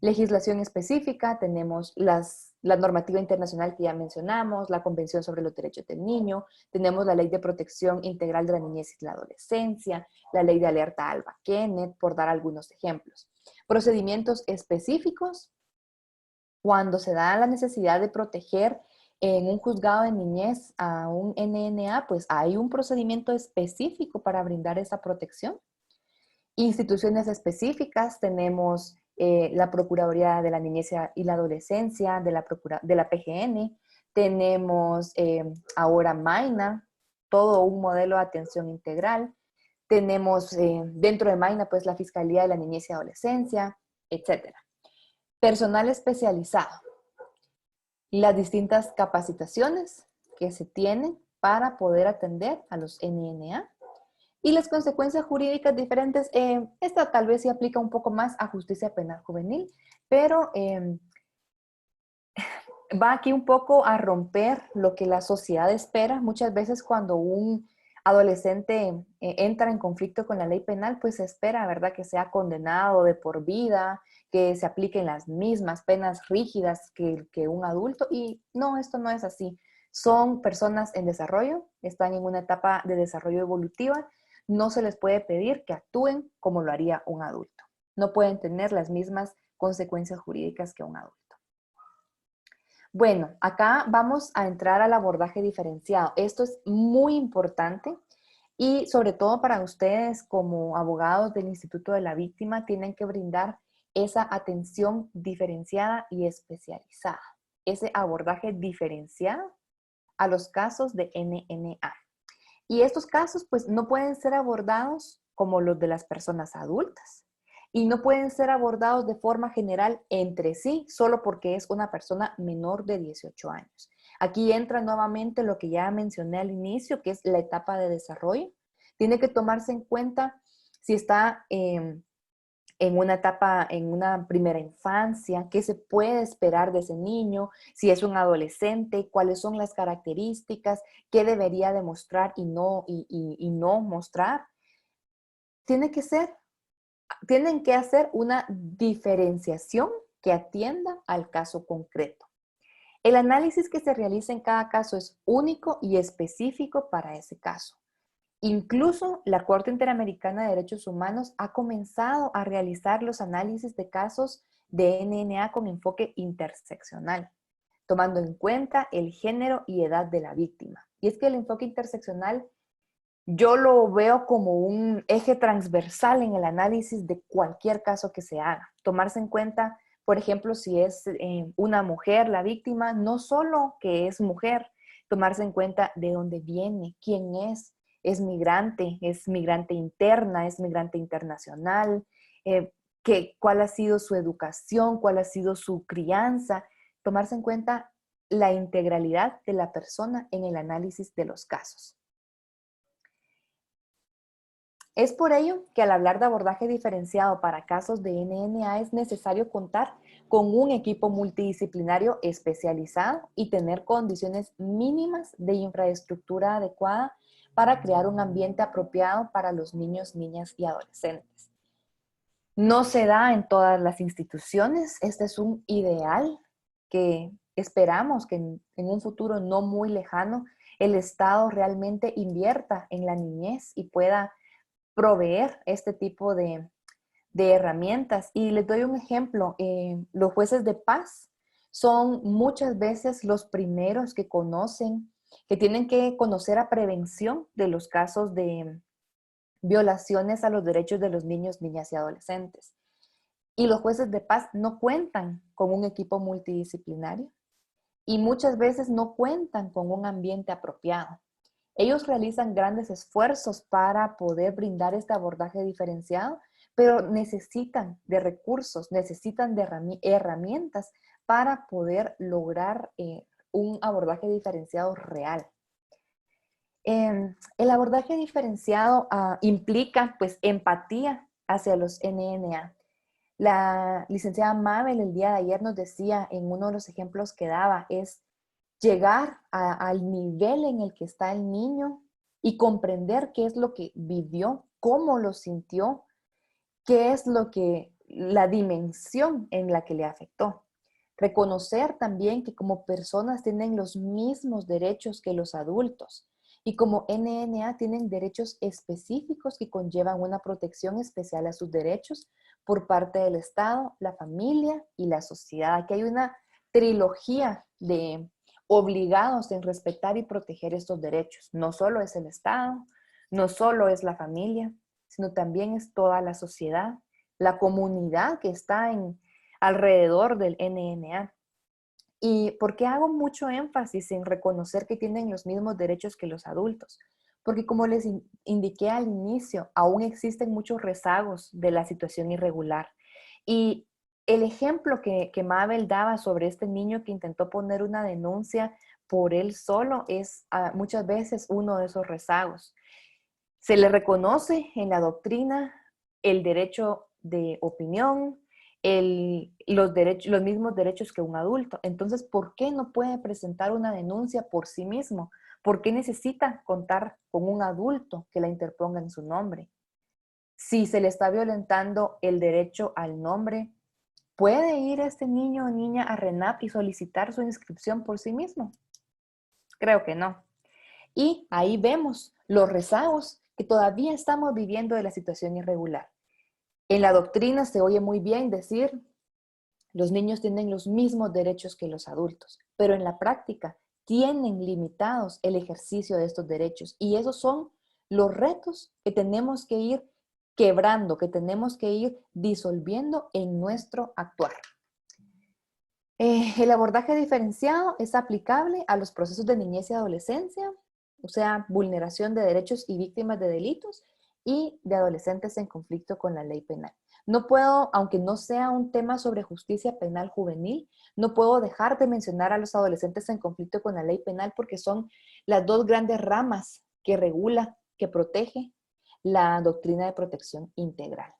[SPEAKER 3] Legislación específica, tenemos la normativa internacional que ya mencionamos, la Convención sobre los Derechos del Niño, tenemos la Ley de Protección Integral de la Niñez y la Adolescencia, la Ley de Alerta Alba Kenneth, por dar algunos ejemplos. Procedimientos específicos, cuando se da la necesidad de proteger en un juzgado de niñez a un NNA, pues hay un procedimiento específico para brindar esa protección. Instituciones específicas, tenemos la Procuraduría de la Niñez y la Adolescencia, de la PGN, tenemos ahora MAINA, todo un modelo de atención integral, tenemos dentro de MAINA pues la Fiscalía de la Niñez y Adolescencia, etc. Personal especializado, las distintas capacitaciones que se tienen para poder atender a los NNA, y las consecuencias jurídicas diferentes. Esta tal vez sí aplica un poco más a justicia penal juvenil, pero va aquí un poco a romper lo que la sociedad espera. Muchas veces cuando un adolescente entra en conflicto con la ley penal, pues se espera, ¿verdad?, que sea condenado de por vida, que se apliquen las mismas penas rígidas que un adulto. Y no, esto no es así. Son personas en desarrollo, están en una etapa de desarrollo evolutiva. No se les puede pedir que actúen como lo haría un adulto. No pueden tener las mismas consecuencias jurídicas que un adulto. Bueno, acá vamos a entrar al abordaje diferenciado. Esto es muy importante y sobre todo para ustedes como abogados del Instituto de la Víctima tienen que brindar esa atención diferenciada y especializada. Ese abordaje diferenciado a los casos de NNA. Y estos casos pues no pueden ser abordados como los de las personas adultas y no pueden ser abordados de forma general entre sí solo porque es una persona menor de 18 años. Aquí entra nuevamente lo que ya mencioné al inicio, que es la etapa de desarrollo. Tiene que tomarse en cuenta si está en una etapa, en una primera infancia, qué se puede esperar de ese niño, si es un adolescente, cuáles son las características, qué debería demostrar y no mostrar. Tienen que hacer una diferenciación que atienda al caso concreto. El análisis que se realiza en cada caso es único y específico para ese caso. Incluso la Corte Interamericana de Derechos Humanos ha comenzado a realizar los análisis de casos de NNA con enfoque interseccional, tomando en cuenta el género y edad de la víctima. Y es que el enfoque interseccional yo lo veo como un eje transversal en el análisis de cualquier caso que se haga. Tomarse en cuenta, por ejemplo, si es una mujer la víctima, no solo que es mujer, tomarse en cuenta de dónde viene, quién es migrante interna, es migrante internacional, cuál ha sido su educación, cuál ha sido su crianza, tomarse en cuenta la integralidad de la persona en el análisis de los casos. Es por ello que al hablar de abordaje diferenciado para casos de NNA es necesario contar con un equipo multidisciplinario especializado y tener condiciones mínimas de infraestructura adecuada para crear un ambiente apropiado para los niños, niñas y adolescentes. No se da en todas las instituciones. Este es un ideal que esperamos que en un futuro no muy lejano el Estado realmente invierta en la niñez y pueda proveer este tipo de herramientas. Y les doy un ejemplo. Los jueces de paz son muchas veces los primeros que conocen, que tienen que conocer a prevención de los casos de violaciones a los derechos de los niños, niñas y adolescentes. Y los jueces de paz no cuentan con un equipo multidisciplinario y muchas veces no cuentan con un ambiente apropiado. Ellos realizan grandes esfuerzos para poder brindar este abordaje diferenciado, pero necesitan de recursos, necesitan de herramientas para poder lograr un abordaje diferenciado real. El abordaje diferenciado implica pues empatía hacia los NNA. La licenciada Mabel el día de ayer nos decía en uno de los ejemplos que daba es llegar al nivel en el que está el niño y comprender qué es lo que vivió, cómo lo sintió, qué es la dimensión en la que le afectó. Reconocer también que como personas tienen los mismos derechos que los adultos y como NNA tienen derechos específicos que conllevan una protección especial a sus derechos por parte del Estado, la familia y la sociedad. Aquí hay una trilogía de obligados en respetar y proteger estos derechos. No solo es el Estado, no solo es la familia, sino también es toda la sociedad, la comunidad que está alrededor del NNA. ¿Y por qué hago mucho énfasis en reconocer que tienen los mismos derechos que los adultos? Porque como les indiqué al inicio, aún existen muchos rezagos de la situación irregular. Y el ejemplo que Mabel daba sobre este niño que intentó poner una denuncia por él solo es muchas veces uno de esos rezagos. Se le reconoce en la doctrina el derecho de opinión, los mismos derechos que un adulto. Entonces, ¿por qué no puede presentar una denuncia por sí mismo? ¿Por qué necesita contar con un adulto que la interponga en su nombre? Si se le está violentando el derecho al nombre, ¿puede ir este niño o niña a RENAP y solicitar su inscripción por sí mismo? Creo que no. Y ahí vemos los rezagos que todavía estamos viviendo de la situación irregular. En la doctrina se oye muy bien decir, los niños tienen los mismos derechos que los adultos, pero en la práctica tienen limitados el ejercicio de estos derechos. Y esos son los retos que tenemos que ir quebrando, que tenemos que ir disolviendo en nuestro actuar. El abordaje diferenciado es aplicable a los procesos de niñez y adolescencia, o sea, vulneración de derechos y víctimas de delitos y de adolescentes en conflicto con la ley penal. No puedo, aunque no sea un tema sobre justicia penal juvenil, no puedo dejar de mencionar a los adolescentes en conflicto con la ley penal porque son las dos grandes ramas que regula, que protege la doctrina de protección integral.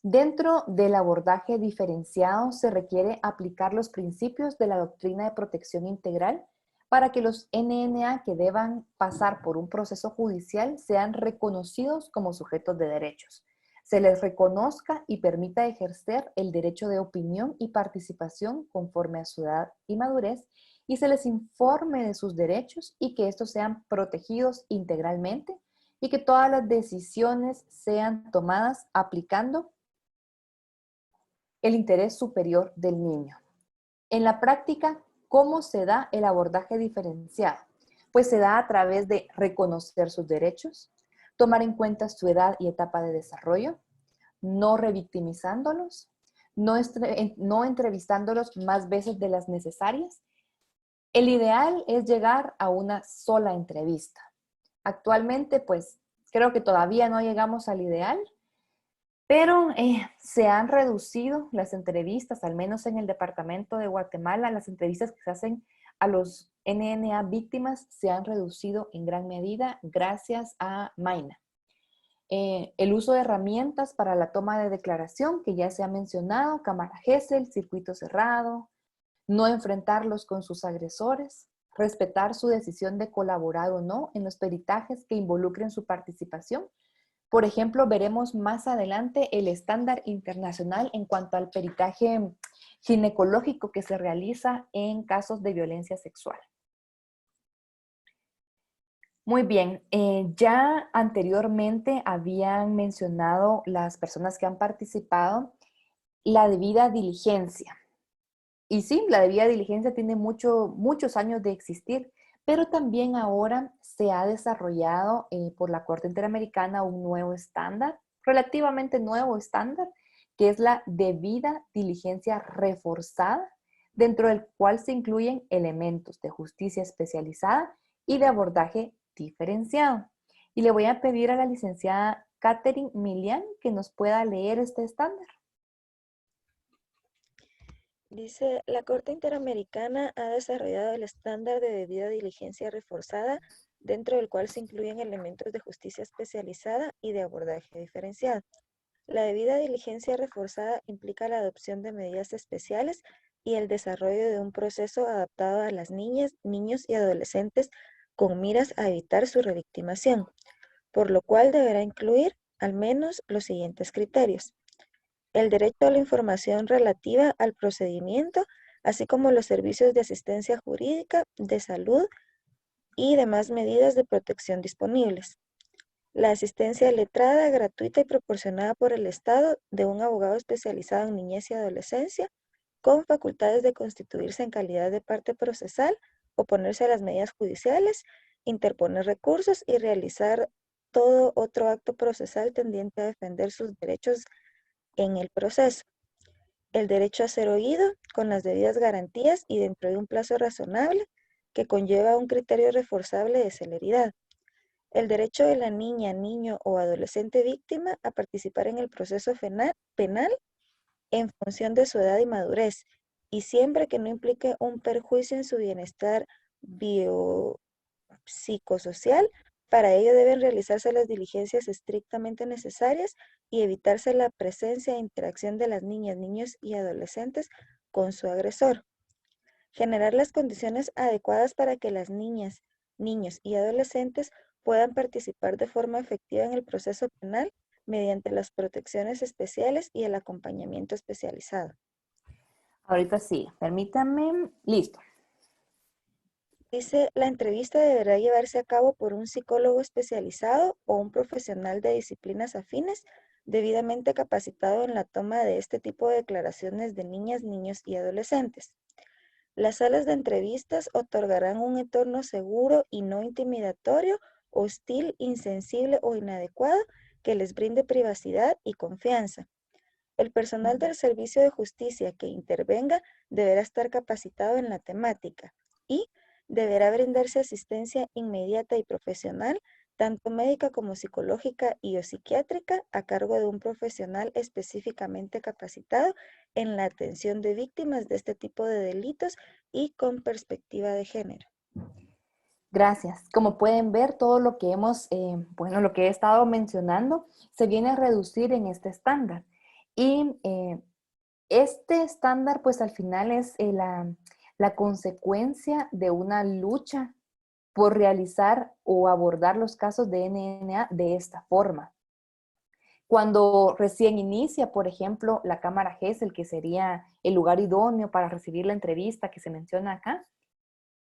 [SPEAKER 3] Dentro del abordaje diferenciado se requiere aplicar los principios de la doctrina de protección integral para que los NNA que deban pasar por un proceso judicial sean reconocidos como sujetos de derechos. Se les reconozca y permita ejercer el derecho de opinión y participación conforme a su edad y madurez y se les informe de sus derechos y que estos sean protegidos integralmente y que todas las decisiones sean tomadas aplicando el interés superior del niño. En la práctica, ¿cómo se da el abordaje diferenciado? pues se da a través de reconocer sus derechos, tomar en cuenta su edad y etapa de desarrollo, no revictimizándolos, no entrevistándolos más veces de las necesarias. El ideal es llegar a una sola entrevista. Actualmente, pues, creo que todavía no llegamos al ideal, pero se han reducido las entrevistas, al menos en el departamento de Guatemala, las entrevistas que se hacen a los NNA víctimas se han reducido en gran medida gracias a Maina. El uso de herramientas para la toma de declaración, que ya se ha mencionado, cámara Gesell, circuito cerrado, no enfrentarlos con sus agresores, respetar su decisión de colaborar o no en los peritajes que involucren su participación. Por ejemplo, veremos más adelante el estándar internacional en cuanto al peritaje ginecológico que se realiza en casos de violencia sexual. Muy bien, ya anteriormente habían mencionado las personas que han participado la debida diligencia. Y sí, la debida diligencia tiene muchos años de existir, pero también ahora se ha desarrollado por la Corte Interamericana un nuevo estándar, relativamente nuevo estándar, que es la debida diligencia reforzada, dentro del cual se incluyen elementos de justicia especializada y de abordaje diferenciado. Y le voy a pedir a la licenciada Catherine Milian que nos pueda leer este estándar.
[SPEAKER 12] Dice, la Corte Interamericana ha desarrollado el estándar de debida diligencia reforzada, dentro del cual se incluyen elementos de justicia especializada y de abordaje diferenciado. La debida diligencia reforzada implica la adopción de medidas especiales y el desarrollo de un proceso adaptado a las niñas, niños y adolescentes con miras a evitar su revictimación, por lo cual deberá incluir al menos los siguientes criterios: el derecho a la información relativa al procedimiento, así como los servicios de asistencia jurídica, de salud y demás medidas de protección disponibles. La asistencia letrada, gratuita y proporcionada por el Estado de un abogado especializado en niñez y adolescencia, con facultades de constituirse en calidad de parte procesal, oponerse a las medidas judiciales, interponer recursos y realizar todo otro acto procesal tendiente a defender sus derechos en el proceso. El derecho a ser oído con las debidas garantías y dentro de un plazo razonable que conlleva un criterio reforzable de celeridad. El derecho de la niña, niño o adolescente víctima a participar en el proceso penal en función de su edad y madurez, y siempre que no implique un perjuicio en su bienestar biopsicosocial. Para ello deben realizarse las diligencias estrictamente necesarias y evitarse la presencia e interacción de las niñas, niños y adolescentes con su agresor. Generar las condiciones adecuadas para que las niñas, niños y adolescentes puedan participar de forma efectiva en el proceso penal mediante las protecciones especiales y el acompañamiento especializado.
[SPEAKER 3] Ahorita sí, permítame. Listo.
[SPEAKER 12] Dice, la entrevista deberá llevarse a cabo por un psicólogo especializado o un profesional de disciplinas afines debidamente capacitado en la toma de este tipo de declaraciones de niñas, niños y adolescentes. Las salas de entrevistas otorgarán un entorno seguro y no intimidatorio, hostil, insensible o inadecuado que les brinde privacidad y confianza. El personal del Servicio de Justicia que intervenga deberá estar capacitado en la temática y deberá brindarse asistencia inmediata y profesional, tanto médica como psicológica y o psiquiátrica, a cargo de un profesional específicamente capacitado en la atención de víctimas de este tipo de delitos y con perspectiva de género.
[SPEAKER 3] Gracias. Como pueden ver, todo lo que lo que he estado mencionando se viene a reducir en este estándar. Y este estándar, pues al final es la consecuencia de una lucha por realizar o abordar los casos de NNA de esta forma. Cuando recién inicia, por ejemplo, la cámara Gesell, que sería el lugar idóneo para recibir la entrevista que se menciona acá,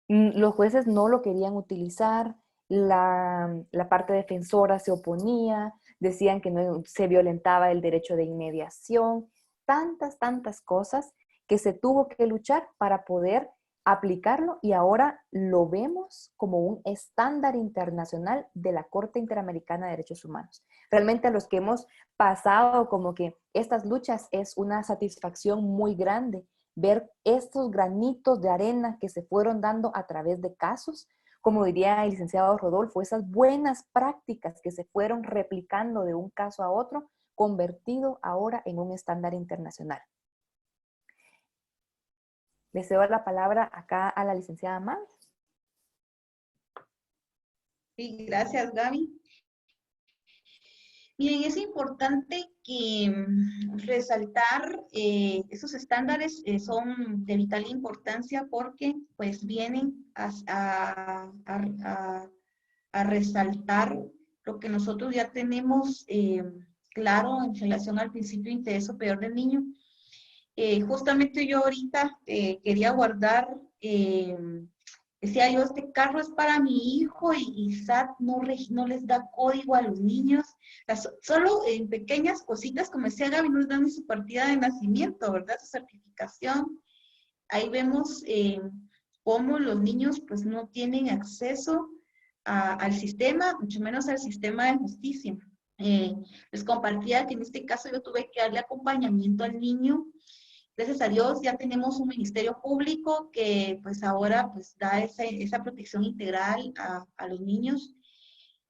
[SPEAKER 3] los jueces no lo querían utilizar, la parte defensora se oponía, decían que no se violentaba el derecho de inmediación, tantas cosas que se tuvo que luchar para poder aplicarlo y ahora lo vemos como un estándar internacional de la Corte Interamericana de Derechos Humanos. Realmente a los que hemos pasado como que estas luchas es una satisfacción muy grande ver estos granitos de arena que se fueron dando a través de casos, como diría el licenciado Rodolfo, esas buenas prácticas que se fueron replicando de un caso a otro, convertido ahora en un estándar internacional. Le cedo la palabra acá a la licenciada Mavis.
[SPEAKER 10] Sí, gracias, Gaby. Miren, es importante que resaltar esos estándares son de vital importancia porque pues vienen a resaltar lo que nosotros ya tenemos claro en relación al principio de interés superior del niño. Justamente yo ahorita quería guardar, decía yo, este carro es para mi hijo y SAT no les da código a los niños. Solo en pequeñas cositas, como decía Gaby, nos dan su partida de nacimiento, ¿verdad? Su certificación. Ahí vemos cómo los niños pues no tienen acceso al sistema, mucho menos al sistema de justicia. Les compartía que en este caso yo tuve que darle acompañamiento al niño. Gracias a Dios ya tenemos un ministerio público que pues ahora pues da esa protección integral a los niños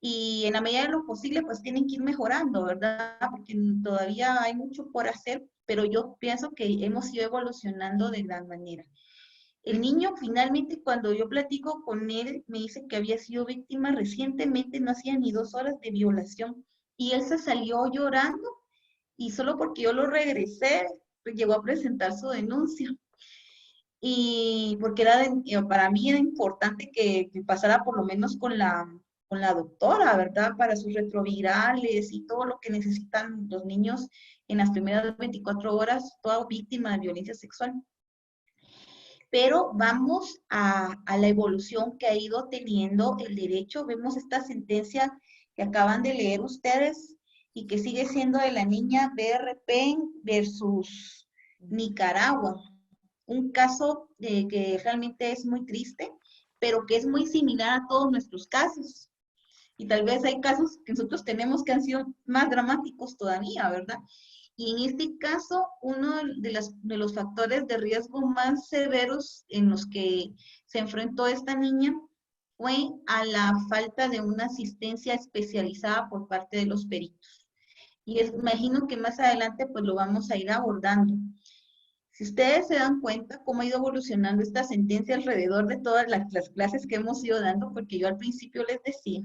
[SPEAKER 10] y en la medida de lo posible pues tienen que ir mejorando, ¿verdad? Porque todavía hay mucho por hacer, pero yo pienso que hemos ido evolucionando de gran manera. El niño finalmente cuando yo platico con él me dice que había sido víctima recientemente, no hacía ni 2 horas de violación y él se salió llorando y solo porque yo lo regresé llegó a presentar su denuncia. Y porque para mí era importante que pasara por lo menos con la doctora, ¿verdad? Para sus retrovirales y todo lo que necesitan los niños en las primeras 24 horas, toda víctima de violencia sexual. Pero vamos a la evolución que ha ido teniendo el derecho. Vemos esta sentencia que acaban de leer ustedes y que sigue siendo de la niña BRP versus Nicaragua. Un caso que realmente es muy triste, pero que es muy similar a todos nuestros casos. Y tal vez hay casos que nosotros tenemos que han sido más dramáticos todavía, ¿verdad? Y en este caso, uno de los factores de riesgo más severos en los que se enfrentó esta niña fue a la falta de una asistencia especializada por parte de los peritos. Y imagino que más adelante pues lo vamos a ir abordando. Si ustedes se dan cuenta cómo ha ido evolucionando esta sentencia alrededor de todas las clases que hemos ido dando, porque yo al principio les decía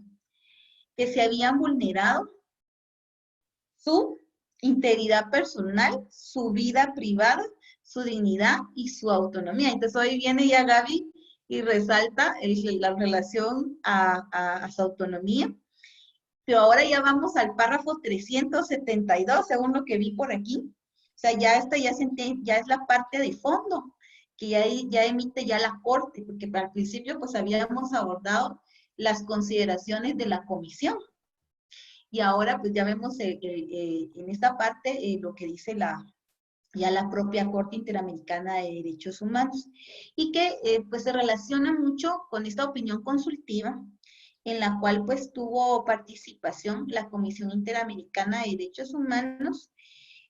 [SPEAKER 10] que se habían vulnerado su integridad personal, su vida privada, su dignidad y su autonomía. Entonces hoy viene ya Gaby y resalta la relación a su autonomía. Pero ahora ya vamos al párrafo 372, según lo que vi por aquí. O sea, ya es la parte de fondo, que ya emite ya la Corte, porque al principio pues habíamos abordado las consideraciones de la comisión. Y ahora pues ya vemos en esta parte lo que dice ya la propia Corte Interamericana de Derechos Humanos. Y que pues se relaciona mucho con esta opinión consultiva, en la cual pues tuvo participación la Comisión Interamericana de Derechos Humanos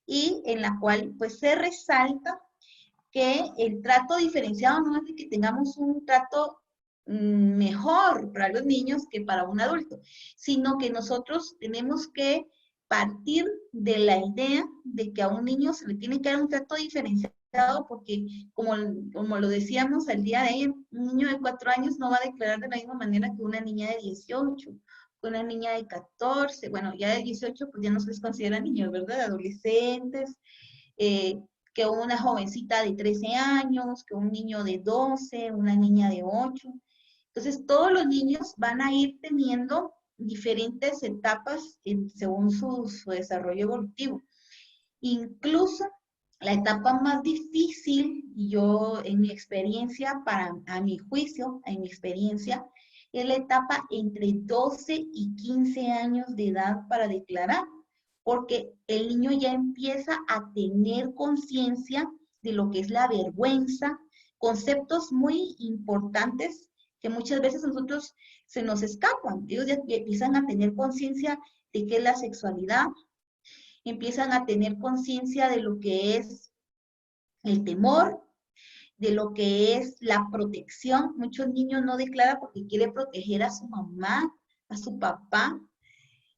[SPEAKER 10] y en la cual pues se resalta que el trato diferenciado no es de que tengamos un trato mejor para los niños que para un adulto, sino que nosotros tenemos que partir de la idea de que a un niño se le tiene que dar un trato diferenciado porque, como lo decíamos el día de ayer, un niño de 4 años no va a declarar de la misma manera que una niña de 18, que una niña de 14, bueno, ya de 18 pues ya no se les considera niños, ¿verdad? Adolescentes, que una jovencita de 13 años, que un niño de 12, una niña de 8. Entonces, todos los niños van a ir teniendo diferentes etapas según su desarrollo evolutivo. Incluso la etapa más difícil, y yo en mi experiencia, a mi juicio, en mi experiencia, es la etapa entre 12 y 15 años de edad para declarar, porque el niño ya empieza a tener conciencia de lo que es la vergüenza, conceptos muy importantes que muchas veces a nosotros se nos escapan. Ellos ya empiezan a tener conciencia de qué es la sexualidad, empiezan a tener conciencia de lo que es el temor, de lo que es la protección. Muchos niños no declaran porque quieren proteger a su mamá, a su papá,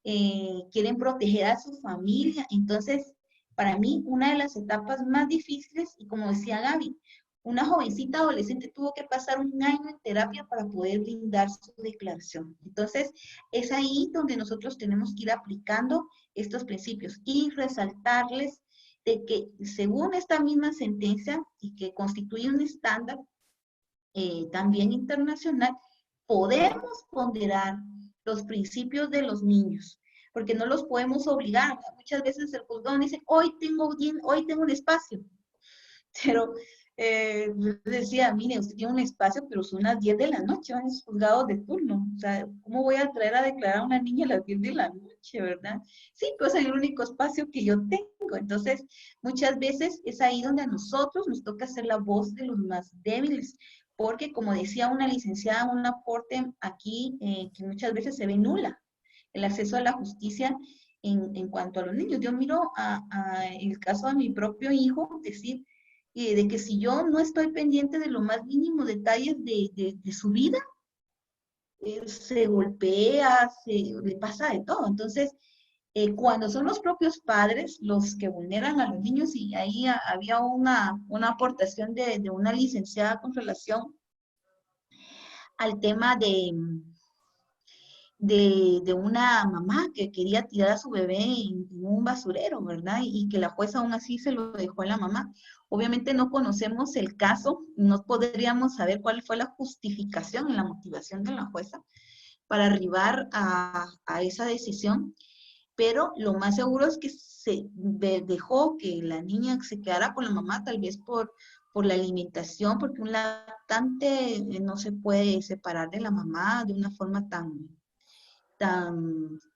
[SPEAKER 10] quieren proteger a su familia. Entonces, para mí, una de las etapas más difíciles, y como decía Gaby, una jovencita adolescente tuvo que pasar un año en terapia para poder brindar su declaración. Entonces, es ahí donde nosotros tenemos que ir aplicando estos principios y resaltarles de que según esta misma sentencia y que constituye un estándar también internacional, podemos ponderar los principios de los niños, porque no los podemos obligar. Muchas veces el juzgado dice, hoy tengo un espacio, pero decía, mire, usted tiene un espacio, pero son las 10 de la noche, van los juzgados de turno. O sea, ¿cómo voy a traer a declarar a una niña a las 10 de la noche, verdad? Sí, pues es el único espacio que yo tengo. Entonces, muchas veces es ahí donde a nosotros nos toca ser la voz de los más débiles, porque como decía una licenciada, un aporte aquí que muchas veces se ve nula, el acceso a la justicia en cuanto a los niños. Yo miro el caso de mi propio hijo, decir, de que si yo no estoy pendiente de lo más mínimo detalles de su vida, se golpea, le pasa de todo. Entonces, cuando son los propios padres los que vulneran a los niños, y ahí había una aportación de una licenciada con relación al tema de una mamá que quería tirar a su bebé en un basurero, ¿verdad? Y que la jueza aún así se lo dejó a la mamá. Obviamente no conocemos el caso, no podríamos saber cuál fue la justificación y la motivación de la jueza para arribar a esa decisión, pero lo más seguro es que se dejó que la niña se quedara con la mamá, tal vez por la alimentación, porque un lactante no se puede separar de la mamá de una forma tan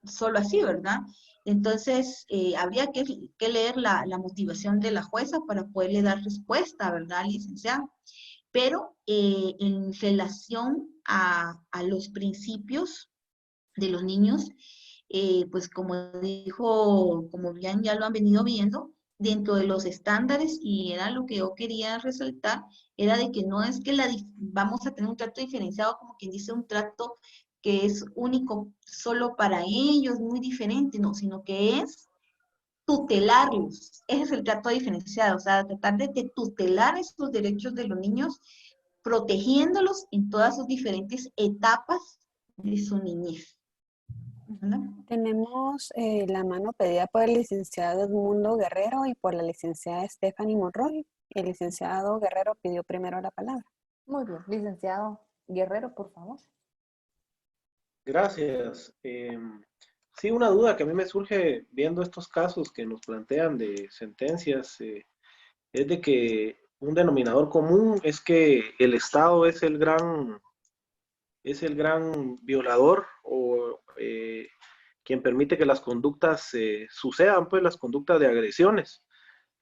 [SPEAKER 10] solo así, ¿verdad? Entonces, habría que leer la motivación de la jueza para poderle dar respuesta, ¿verdad, licenciada? Pero en relación a los principios de los niños, pues como dijo, como bien ya lo han venido viendo, dentro de los estándares, y era lo que yo quería resaltar, era de que no es que vamos a tener un trato diferenciado, como quien dice, un trato que es único solo para ellos, muy diferente, no, sino que es tutelarlos. Ese es el trato diferenciado, o sea, tratar de tutelar estos derechos de los niños, protegiéndolos en todas sus diferentes etapas de su niñez. ¿Verdad?
[SPEAKER 4] Tenemos la mano pedida por el licenciado Edmundo Guerrero y por la licenciada Stephanie Monroy. El licenciado Guerrero pidió primero la palabra.
[SPEAKER 3] Muy bien, licenciado Guerrero, por favor.
[SPEAKER 13] Gracias. Sí, una duda que a mí me surge viendo estos casos que nos plantean de sentencias, es de que un denominador común es que el Estado es el gran violador o quien permite que las conductas sucedan, pues las conductas de agresiones.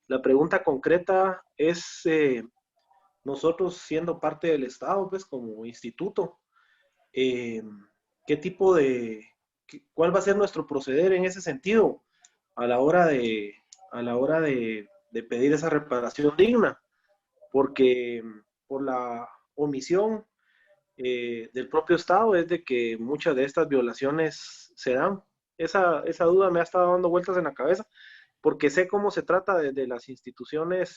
[SPEAKER 13] La pregunta concreta es, nosotros siendo parte del Estado, pues como instituto, ¿cuál va a ser nuestro proceder en ese sentido a la hora de pedir esa reparación digna? Porque por la omisión del propio Estado es de que muchas de estas violaciones se dan. Esa duda me ha estado dando vueltas en la cabeza, porque sé cómo se trata desde las instituciones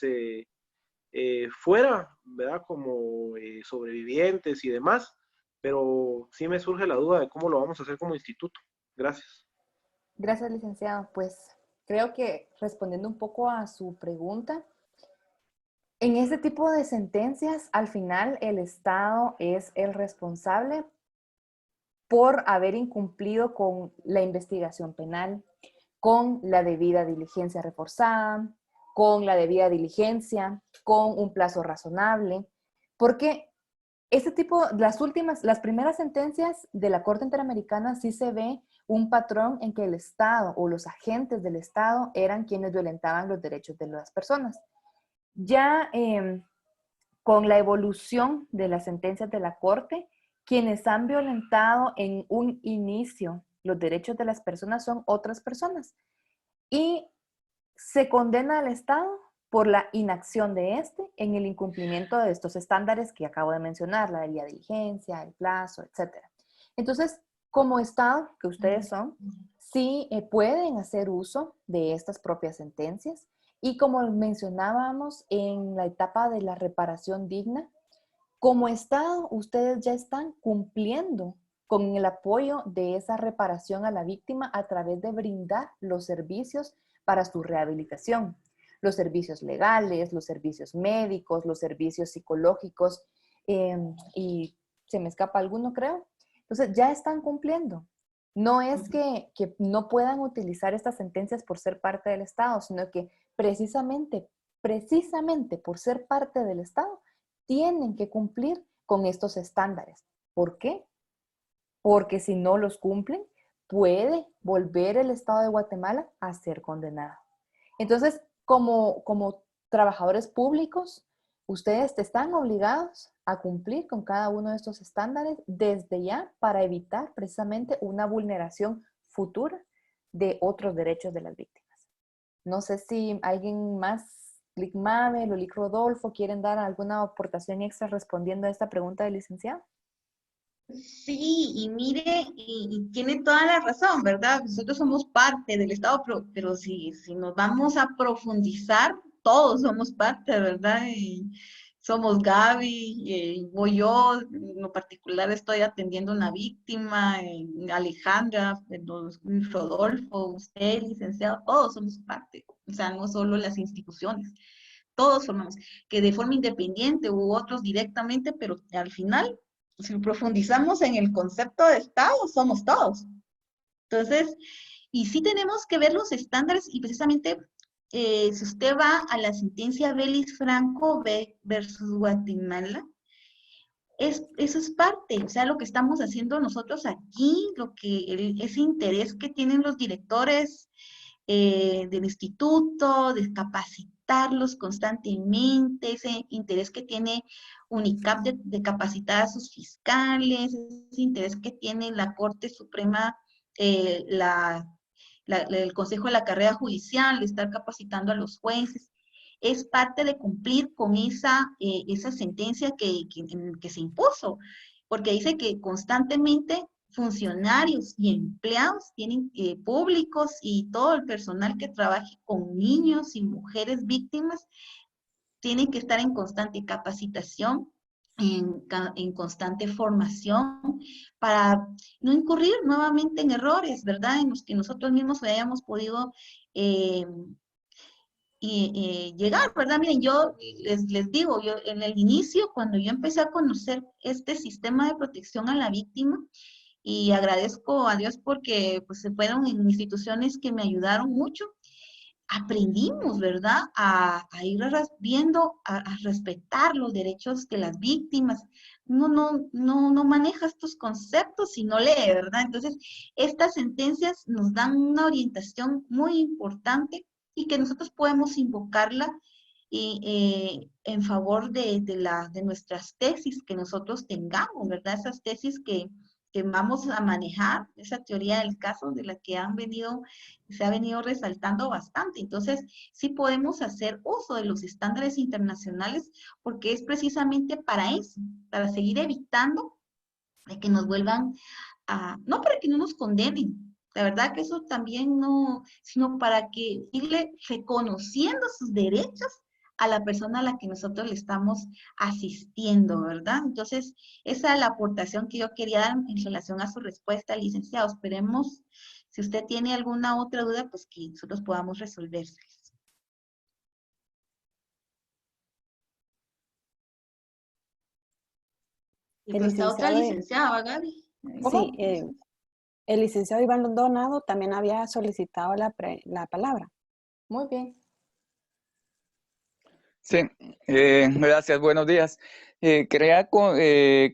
[SPEAKER 13] fuera, ¿verdad? Como sobrevivientes y demás, pero sí me surge la duda de cómo lo vamos a hacer como instituto. Gracias.
[SPEAKER 3] Gracias, licenciado. Pues creo que respondiendo un poco a su pregunta, en este tipo de sentencias, al final el Estado es el responsable por haber incumplido con la investigación penal, con la debida diligencia reforzada, con la debida diligencia, con un plazo razonable, porque este tipo, las primeras sentencias de la Corte Interamericana sí se ve un patrón en que el Estado o los agentes del Estado eran quienes violentaban los derechos de las personas. Ya con la evolución de las sentencias de la Corte, quienes han violentado en un inicio los derechos de las personas son otras personas. Y se condena al Estado por la inacción de este en el incumplimiento de estos estándares que acabo de mencionar, la debida diligencia, el plazo, etc. Entonces, como Estado, que ustedes son, sí pueden hacer uso de estas propias sentencias y como mencionábamos en la etapa de la reparación digna, como Estado ustedes ya están cumpliendo con el apoyo de esa reparación a la víctima a través de brindar los servicios para su rehabilitación, los servicios legales, los servicios médicos, los servicios psicológicos, y se me escapa alguno, creo. Entonces, ya están cumpliendo. No es que no puedan utilizar estas sentencias por ser parte del Estado, sino que precisamente por ser parte del Estado, tienen que cumplir con estos estándares. ¿Por qué? Porque si no los cumplen, puede volver el Estado de Guatemala a ser condenado. Entonces, como trabajadores públicos, ustedes están obligados a cumplir con cada uno de estos estándares desde ya para evitar precisamente una vulneración futura de otros derechos de las víctimas. No sé si alguien más, Lic Mabel o Lic Rodolfo, quieren dar alguna aportación extra respondiendo a esta pregunta del licenciado.
[SPEAKER 10] Sí, y mire, y tiene toda la razón, ¿verdad? Nosotros somos parte del Estado, pero si nos vamos a profundizar, todos somos parte, ¿verdad? Y somos Gaby, voy yo, en lo particular estoy atendiendo a una víctima, Alejandra, Rodolfo, usted, licenciado, todos somos parte, o sea, no solo las instituciones, todos formamos, que de forma independiente u otros directamente, pero al final si profundizamos en el concepto de Estado, somos todos. Entonces, y sí tenemos que ver los estándares y precisamente si usted va a la sentencia Belis Franco versus Guatemala, eso es parte, o sea, lo que estamos haciendo nosotros aquí, ese interés que tienen los directores del instituto, de capacitarlos constantemente, ese interés que tiene UNICAP de capacitar a sus fiscales, ese interés que tiene la Corte Suprema, el Consejo de la Carrera Judicial, de estar capacitando a los jueces, es parte de cumplir con esa sentencia que se impuso, porque dice que constantemente funcionarios y empleados tienen públicos y todo el personal que trabaje con niños y mujeres víctimas tienen que estar en constante capacitación, en constante formación para no incurrir nuevamente en errores, ¿verdad? En los que nosotros mismos hayamos podido llegar, ¿verdad? Miren, yo les digo, yo en el inicio, cuando yo empecé a conocer este sistema de protección a la víctima, y agradezco a Dios porque pues, se fueron en instituciones que me ayudaron mucho, aprendimos, ¿verdad? A ir viendo, a respetar los derechos de las víctimas. No maneja estos conceptos y no lee, ¿verdad? Entonces, estas sentencias nos dan una orientación muy importante y que nosotros podemos invocarla en favor de nuestras tesis que nosotros tengamos, ¿verdad? Esas tesis que vamos a manejar, esa teoría del caso de la que se ha venido resaltando bastante. Entonces, sí podemos hacer uso de los estándares internacionales porque es precisamente para eso, para seguir evitando de que nos vuelvan no para que no nos condenen, la verdad que eso también no, sino para que irle reconociendo sus derechos a la persona a la que nosotros le estamos asistiendo, ¿verdad? Entonces, esa es la aportación que yo quería dar en relación a su respuesta, licenciado. Esperemos, si usted tiene alguna otra duda, pues que nosotros podamos resolvérselas. Y pues la otra licenciada, Gaby.
[SPEAKER 4] Sí, el licenciado Iván Donado también había solicitado la palabra.
[SPEAKER 3] Muy bien.
[SPEAKER 14] Sí, gracias, buenos días. Quería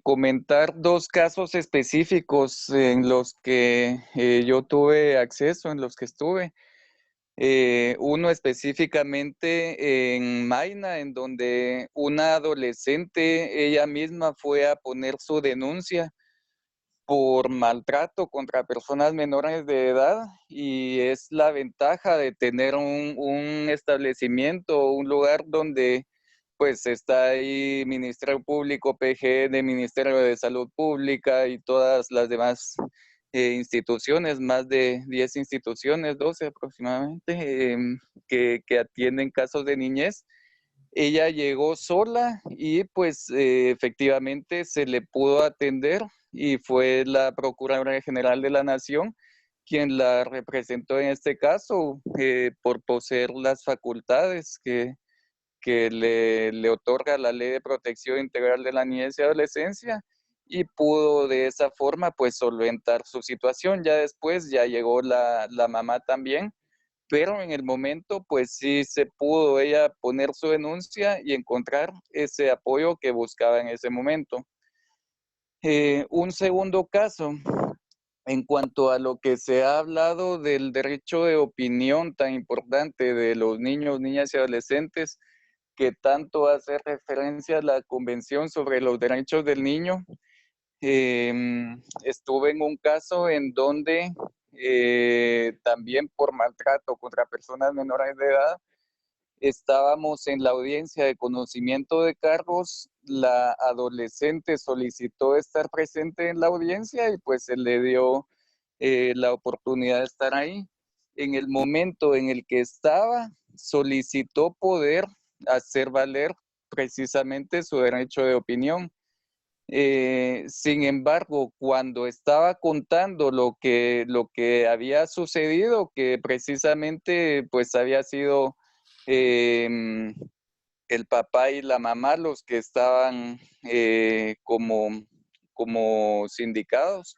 [SPEAKER 14] comentar dos casos específicos en los que yo tuve acceso, en los que estuve. Uno específicamente en Maina, en donde una adolescente, ella misma fue a poner su denuncia por maltrato contra personas menores de edad, y es la ventaja de tener un establecimiento, un lugar donde pues está ahí Ministerio Público, PGN, Ministerio de Salud Pública y todas las demás instituciones, más de 10 instituciones, 12 aproximadamente, que atienden casos de niñez. Ella llegó sola y pues efectivamente se le pudo atender, y fue la Procuradora General de la Nación quien la representó en este caso, por poseer las facultades que le otorga la Ley de Protección Integral de la Niñez y Adolescencia, y pudo de esa forma pues solventar su situación. Ya después ya llegó la mamá también, pero en el momento pues sí se pudo ella poner su denuncia y encontrar ese apoyo que buscaba en ese momento. Un segundo caso, en cuanto a lo que se ha hablado del derecho de opinión tan importante de los niños, niñas y adolescentes, que tanto hace referencia a la Convención sobre los Derechos del Niño. Estuve en un caso en donde también por maltrato contra personas menores de edad, estábamos en la audiencia de conocimiento de cargos, la adolescente solicitó estar presente en la audiencia y pues se le dio la oportunidad de estar ahí. En el momento en el que estaba, solicitó poder hacer valer precisamente su derecho de opinión. Sin embargo, cuando estaba contando lo que había sucedido, que precisamente pues había sido el papá y la mamá los que estaban como sindicados,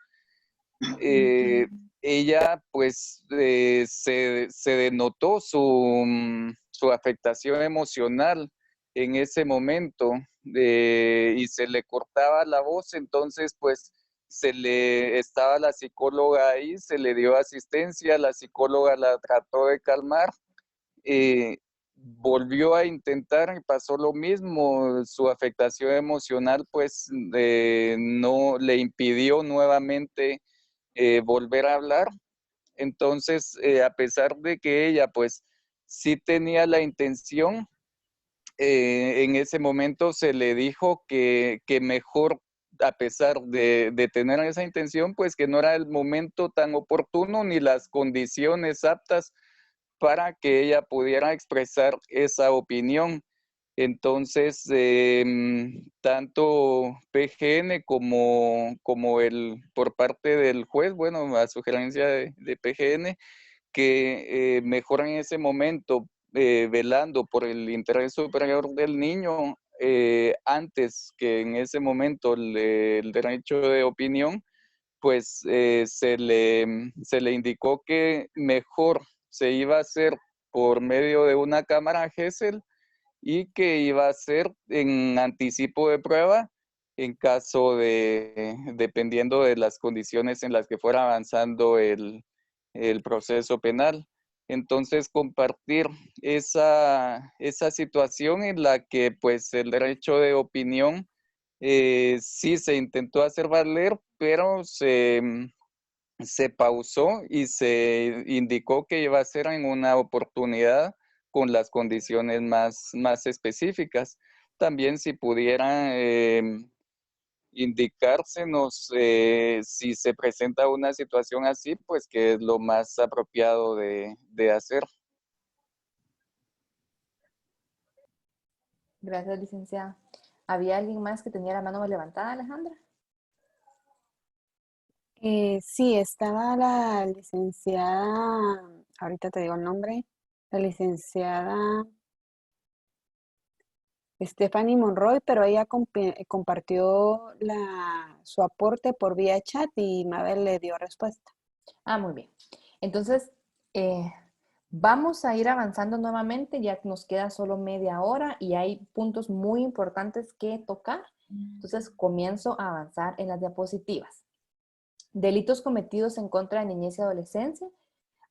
[SPEAKER 14] ella pues se denotó su afectación emocional en ese momento, y se le cortaba la voz. Entonces pues estaba la psicóloga ahí, se le dio asistencia, la psicóloga la trató de calmar, volvió a intentar y pasó lo mismo. Su afectación emocional pues no le impidió nuevamente volver a hablar. Entonces, a pesar de que ella pues sí tenía la intención, en ese momento se le dijo que mejor, a pesar de tener esa intención, pues que no era el momento tan oportuno ni las condiciones aptas para que ella pudiera expresar esa opinión. Entonces, tanto PGN como por parte del juez, bueno, a sugerencia de PGN, que mejor en ese momento, velando por el interés superior del niño, antes que en ese momento el derecho de opinión, pues se le indicó que mejor se iba a hacer por medio de una cámara GESEL, y que iba a ser en anticipo de prueba en caso dependiendo de las condiciones en las que fuera avanzando el proceso penal. Entonces, compartir esa situación en la que pues el derecho de opinión sí se intentó hacer valer, pero se pausó y se indicó que iba a ser en una oportunidad con las condiciones más específicas. También si pudiera indicársenos si se presenta una situación así, pues que es lo más apropiado de hacer.
[SPEAKER 3] Gracias, licenciada. ¿Había alguien más que tenía la mano levantada, Alejandra?
[SPEAKER 4] Sí, estaba la licenciada, ahorita te digo el nombre, la licenciada Stephanie Monroy, pero ella compartió su aporte por vía chat y Mabel le dio respuesta.
[SPEAKER 3] Ah, muy bien. Entonces, vamos a ir avanzando nuevamente, ya nos queda solo media hora y hay puntos muy importantes que tocar. Entonces, comienzo a avanzar en las diapositivas. Delitos cometidos en contra de niñez y adolescencia.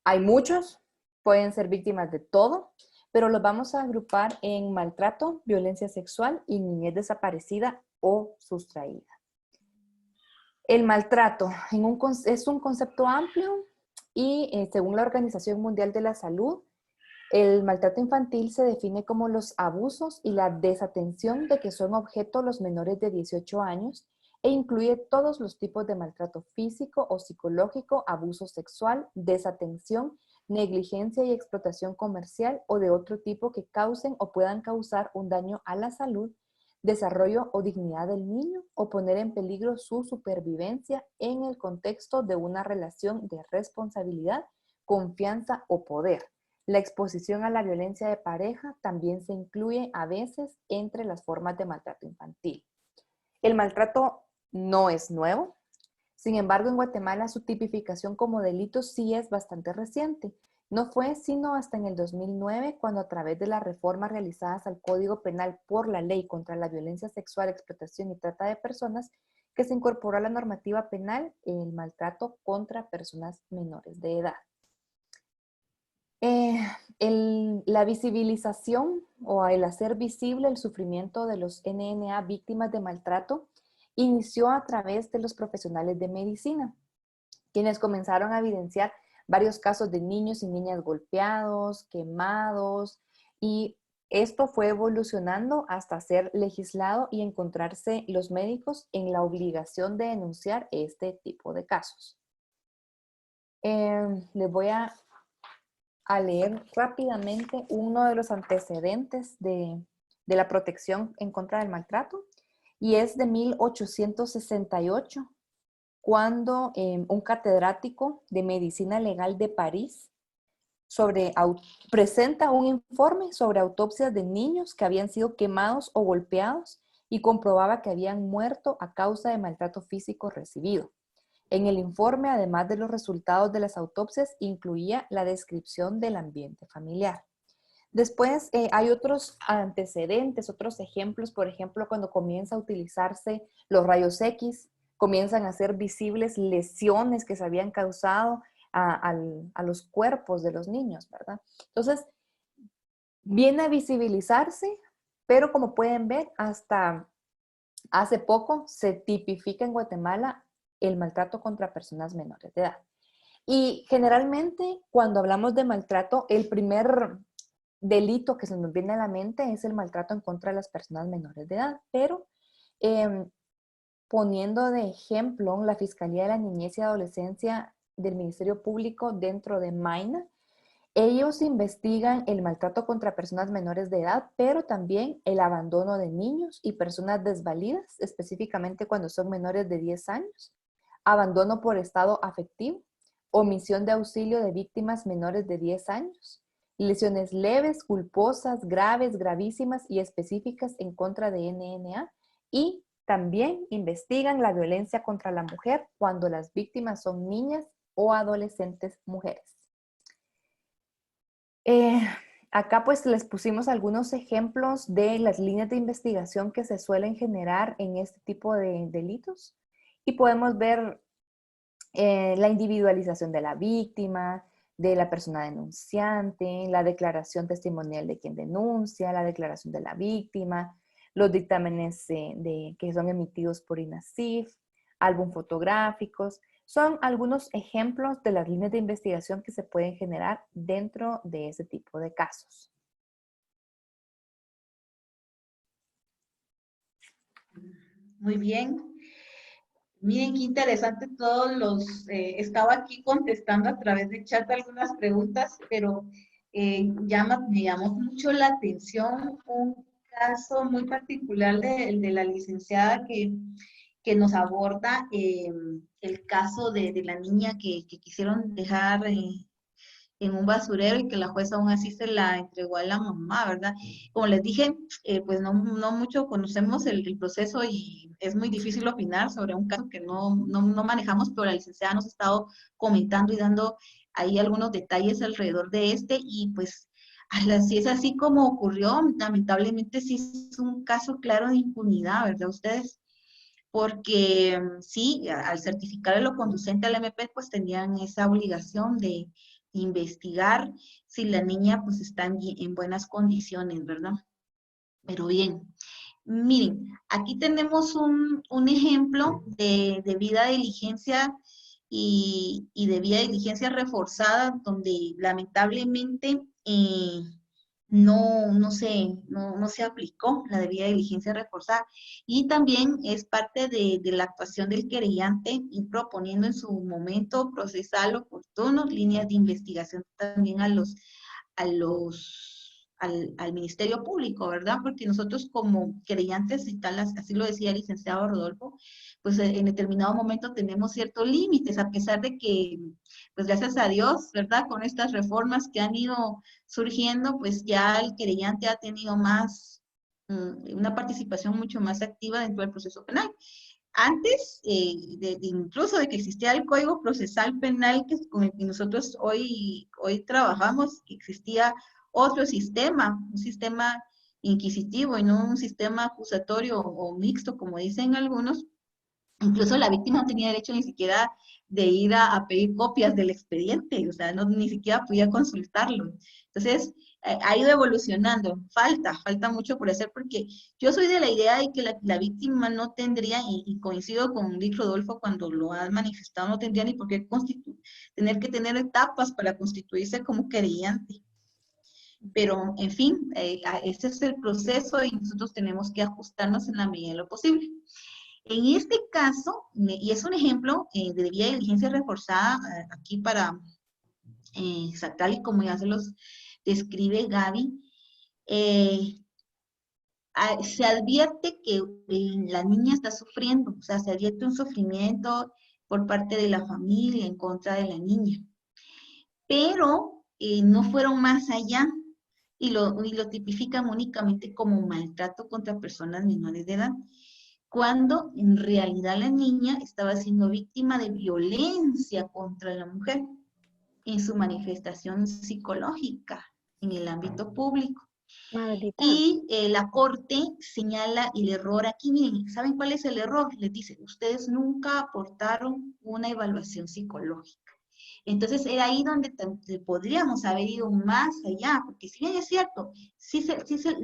[SPEAKER 3] Hay muchos, Pueden ser víctimas de todo, pero los vamos a agrupar en maltrato, violencia sexual y niñez desaparecida o sustraída. El maltrato es un concepto amplio y según la Organización Mundial de la Salud, el maltrato infantil se define como los abusos y la desatención de que son objeto los menores de 18 años e incluye todos los tipos de maltrato físico o psicológico, abuso sexual, desatención, negligencia y explotación comercial o de otro tipo que causen o puedan causar un daño a la salud, desarrollo o dignidad del niño o poner en peligro su supervivencia en el contexto de una relación de responsabilidad, confianza o poder. La exposición a la violencia de pareja también se incluye a veces entre las formas de maltrato infantil. El maltrato no es nuevo. Sin embargo, en Guatemala su tipificación como delito sí es bastante reciente. No fue sino hasta en el 2009 cuando a través de las reformas realizadas al Código Penal por la Ley contra la Violencia Sexual, Explotación y Trata de Personas que se incorporó a la normativa penal el maltrato contra personas menores de edad. La visibilización o el hacer visible el sufrimiento de los NNA víctimas de maltrato inició a través de los profesionales de medicina, quienes comenzaron a evidenciar varios casos de niños y niñas golpeados, quemados, y esto fue evolucionando hasta ser legislado y encontrarse los médicos en la obligación de denunciar este tipo de casos. Les voy a leer rápidamente uno de los antecedentes de la protección en contra del maltrato, y es de 1868, cuando un catedrático de medicina legal de París presenta un informe sobre autopsias de niños que habían sido quemados o golpeados y comprobaba que habían muerto a causa de maltrato físico recibido. En el informe, además de los resultados de las autopsias, incluía la descripción del ambiente familiar. Después hay otros antecedentes, otros ejemplos, por ejemplo, cuando comienza a utilizarse los rayos X, comienzan a ser visibles lesiones que se habían causado a los cuerpos de los niños, ¿verdad? Entonces, viene a visibilizarse, pero como pueden ver, hasta hace poco se tipifica en Guatemala el maltrato contra personas menores de edad. Y generalmente, cuando hablamos de maltrato, el primer delito que se nos viene a la mente es el maltrato en contra de las personas menores de edad, pero poniendo de ejemplo la Fiscalía de la Niñez y Adolescencia del Ministerio Público dentro de Maina, ellos investigan el maltrato contra personas menores de edad, pero también el abandono de niños y personas desvalidas, específicamente cuando son menores de 10 años, abandono por estado afectivo, omisión de auxilio de víctimas menores de 10 años, lesiones leves, culposas, graves, gravísimas y específicas en contra de NNA, y también investigan la violencia contra la mujer cuando las víctimas son niñas o adolescentes mujeres. Acá pues les pusimos algunos ejemplos de las líneas de investigación que se suelen generar en este tipo de delitos y podemos ver la individualización de la víctima, de la persona denunciante, la declaración testimonial de quien denuncia, la declaración de la víctima, los dictámenes que son emitidos por INASIF, álbum fotográficos. Son algunos ejemplos de las líneas de investigación que se pueden generar dentro de ese tipo de casos.
[SPEAKER 10] Muy bien. Miren qué interesante todos los, estaba aquí contestando a través de chat algunas preguntas, pero me llamó mucho la atención un caso muy particular de la licenciada que nos aborda el caso de la niña que quisieron dejar en un basurero y que la jueza aún así se la entregó a la mamá, ¿verdad? Como les dije, pues no mucho conocemos el proceso y es muy difícil opinar sobre un caso que no manejamos, pero la licenciada nos ha estado comentando y dando ahí algunos detalles alrededor de este y pues si es así como ocurrió, lamentablemente sí es un caso claro de impunidad, ¿verdad ustedes? Porque sí, al certificar lo conducente al MP, pues tenían esa obligación de investigar si la niña pues está en buenas condiciones, ¿verdad? Pero bien, miren, aquí tenemos un ejemplo de debida diligencia y debida diligencia reforzada, donde lamentablemente no se aplicó la debida diligencia reforzada. Y también es parte de la actuación del querellante y proponiendo en su momento procesal oportuno líneas de investigación también al Ministerio Público, ¿verdad? Porque nosotros como querellantes, y tal, así lo decía el licenciado Rodolfo, pues en determinado momento tenemos ciertos límites, a pesar de que, pues gracias a Dios, ¿verdad? Con estas reformas que han ido surgiendo, pues ya el querellante ha tenido una participación mucho más activa dentro del proceso penal. Antes, incluso de que existía el Código Procesal Penal con el que nosotros hoy trabajamos, que existía otro sistema, un sistema inquisitivo y no un sistema acusatorio o mixto, como dicen algunos. Incluso la víctima no tenía derecho ni siquiera de ir a pedir copias del expediente, o sea, ni siquiera podía consultarlo. Entonces, ha ido evolucionando. Falta mucho por hacer, porque yo soy de la idea de que la víctima no tendría, y coincido con Luis Rodolfo cuando lo ha manifestado, no tendría ni por qué tener que tener etapas para constituirse como querellante. Pero, en fin, ese es el proceso y nosotros tenemos que ajustarnos en la medida de lo posible. En este caso, y es un ejemplo de debida diligencia reforzada, aquí para tal y como ya se los describe Gaby, se advierte que la niña está sufriendo, o sea, se advierte un sufrimiento por parte de la familia en contra de la niña. Pero no fueron más allá y lo tipifican únicamente como maltrato contra personas menores de edad, cuando en realidad la niña estaba siendo víctima de violencia contra la mujer en su manifestación psicológica en el ámbito público.
[SPEAKER 4] Madrita.
[SPEAKER 10] Y la Corte señala el error aquí. Miren, ¿saben cuál es el error? Les dice, ustedes nunca aportaron una evaluación psicológica. Entonces era ahí donde podríamos haber ido más allá, porque si bien es cierto, sí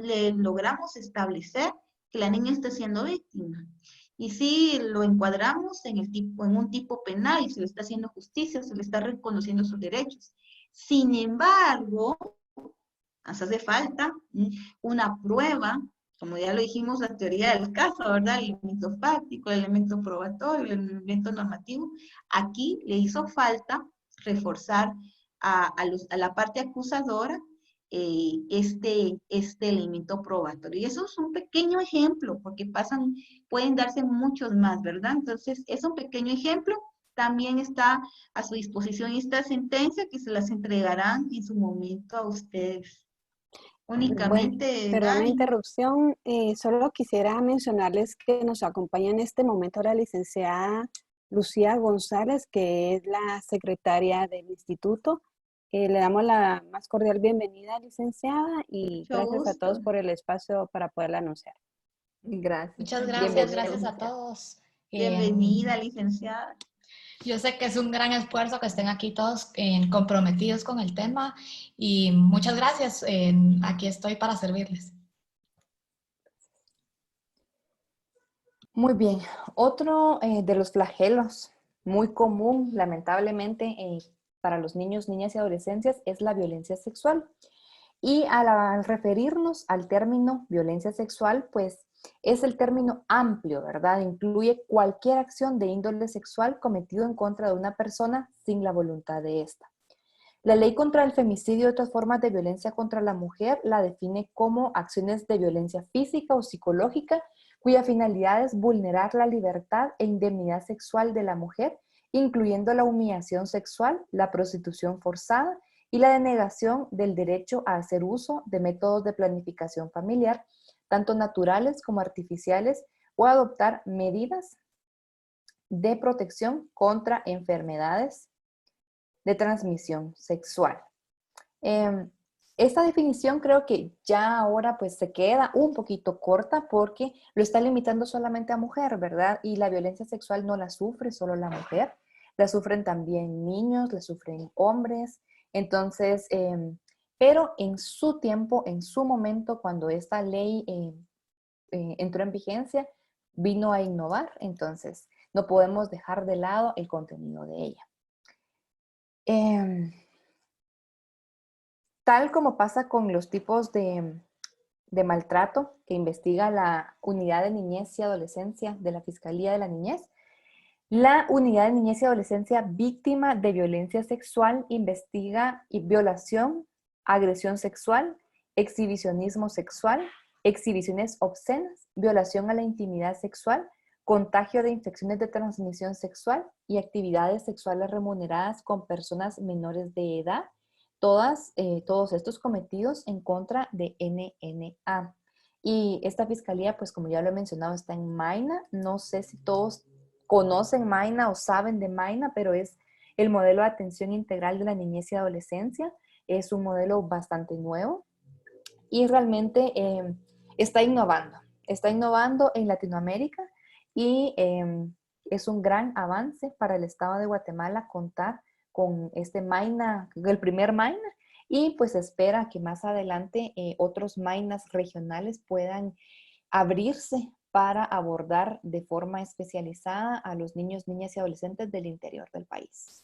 [SPEAKER 10] le logramos establecer que la niña está siendo víctima. Y si lo encuadramos en un tipo penal y se le está haciendo justicia, se le está reconociendo sus derechos. Sin embargo, nos hace falta una prueba, como ya lo dijimos, la teoría del caso, ¿verdad? El elemento fáctico, el elemento probatorio, el elemento normativo. Aquí le hizo falta reforzar a la parte acusadora este elemento probatorio. Y eso es un pequeño ejemplo, porque pueden darse muchos más, ¿verdad? Entonces, es un pequeño ejemplo. También está a su disposición esta sentencia que se las entregarán en su momento a ustedes. Únicamente,
[SPEAKER 4] Bueno, perdón la interrupción, solo quisiera mencionarles que nos acompaña en este momento la licenciada Lucía González, que es la secretaria del instituto. Le damos la más cordial bienvenida, licenciada, y gracias a todos por el espacio para poderla anunciar.
[SPEAKER 3] Gracias.
[SPEAKER 15] Muchas gracias, gracias a todos.
[SPEAKER 10] Bienvenida, licenciada.
[SPEAKER 15] Yo sé que es un gran esfuerzo que estén aquí todos comprometidos con el tema y muchas gracias. Aquí estoy para servirles.
[SPEAKER 3] Muy bien. Otro de los flagelos muy común, lamentablemente, para los niños, niñas y adolescentes es la violencia sexual. Y al referirnos al término violencia sexual, pues es el término amplio, ¿verdad? Incluye cualquier acción de índole sexual cometido en contra de una persona sin la voluntad de ésta. La ley contra el femicidio y otras formas de violencia contra la mujer la define como acciones de violencia física o psicológica cuya finalidad es vulnerar la libertad e indemnidad sexual de la mujer, incluyendo la humillación sexual, la prostitución forzada y la denegación del derecho a hacer uso de métodos de planificación familiar, tanto naturales como artificiales, o adoptar medidas de protección contra enfermedades de transmisión sexual. Esta definición creo que ya ahora pues se queda un poquito corta porque lo está limitando solamente a mujer, ¿verdad? Y la violencia sexual no la sufre solo la mujer, la sufren también niños, la sufren hombres, Entonces, pero en su tiempo, en su momento, cuando esta ley entró en vigencia, vino a innovar, entonces no podemos dejar de lado el contenido de ella. Tal como pasa con los tipos de maltrato que investiga la Unidad de Niñez y Adolescencia de la Fiscalía de la Niñez, la Unidad de Niñez y Adolescencia Víctima de Violencia Sexual investiga violación, agresión sexual, exhibicionismo sexual, exhibiciones obscenas, violación a la intimidad sexual, contagio de infecciones de transmisión sexual y actividades sexuales remuneradas con personas menores de edad, todos estos cometidos en contra de NNA. Y esta fiscalía, pues como ya lo he mencionado, está en Maina. No sé si todos conocen Maina o saben de Maina, pero es el modelo de atención integral de la niñez y adolescencia. Es un modelo bastante nuevo y realmente está innovando en Latinoamérica y es un gran avance para el Estado de Guatemala contar con este Maina, el primer Maina, y pues espera que más adelante otros Mainas regionales puedan abrirse para abordar de forma especializada a los niños, niñas y adolescentes del interior del país.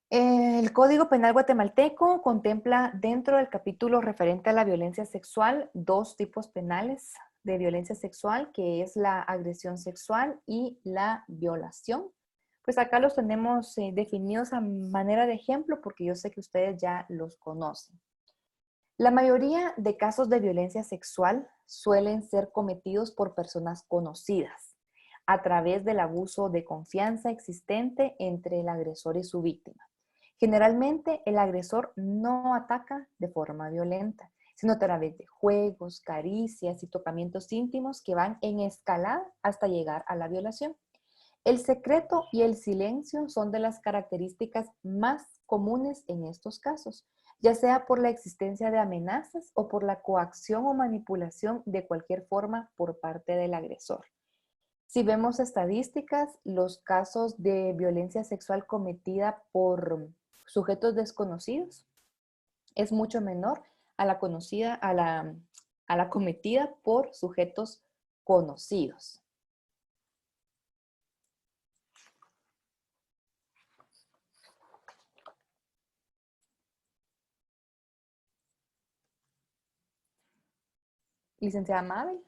[SPEAKER 3] El Código Penal guatemalteco contempla dentro del capítulo referente a la violencia sexual 2 tipos penales de violencia sexual, que es la agresión sexual y la violación. Pues acá los tenemos definidos a manera de ejemplo porque yo sé que ustedes ya los conocen. La mayoría de casos de violencia sexual suelen ser cometidos por personas conocidas a través del abuso de confianza existente entre el agresor y su víctima. Generalmente el agresor no ataca de forma violenta, sino a través de juegos, caricias y tocamientos íntimos que van en escalada hasta llegar a la violación. El secreto y el silencio son de las características más comunes en estos casos, ya sea por la existencia de amenazas o por la coacción o manipulación de cualquier forma por parte del agresor. Si vemos estadísticas, los casos de violencia sexual cometida por sujetos desconocidos es mucho menor a la cometida por sujetos conocidos. Licenciada Mabel.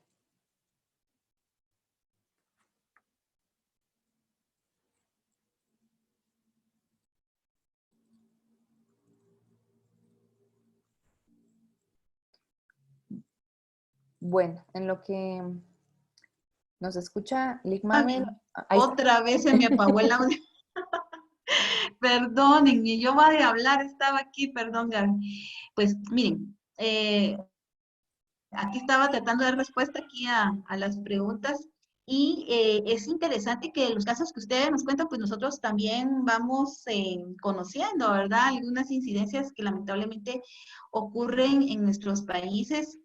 [SPEAKER 3] Bueno, en lo que nos escucha Lic Mabel.
[SPEAKER 10] Otra vez se me apagó el audio. Perdónenme, yo voy a hablar, estaba aquí, perdón, Gaby. Pues miren, aquí estaba tratando de dar respuesta aquí a las preguntas y es interesante que los casos que ustedes nos cuentan, pues nosotros también vamos conociendo, ¿verdad? Algunas incidencias que lamentablemente ocurren en nuestros países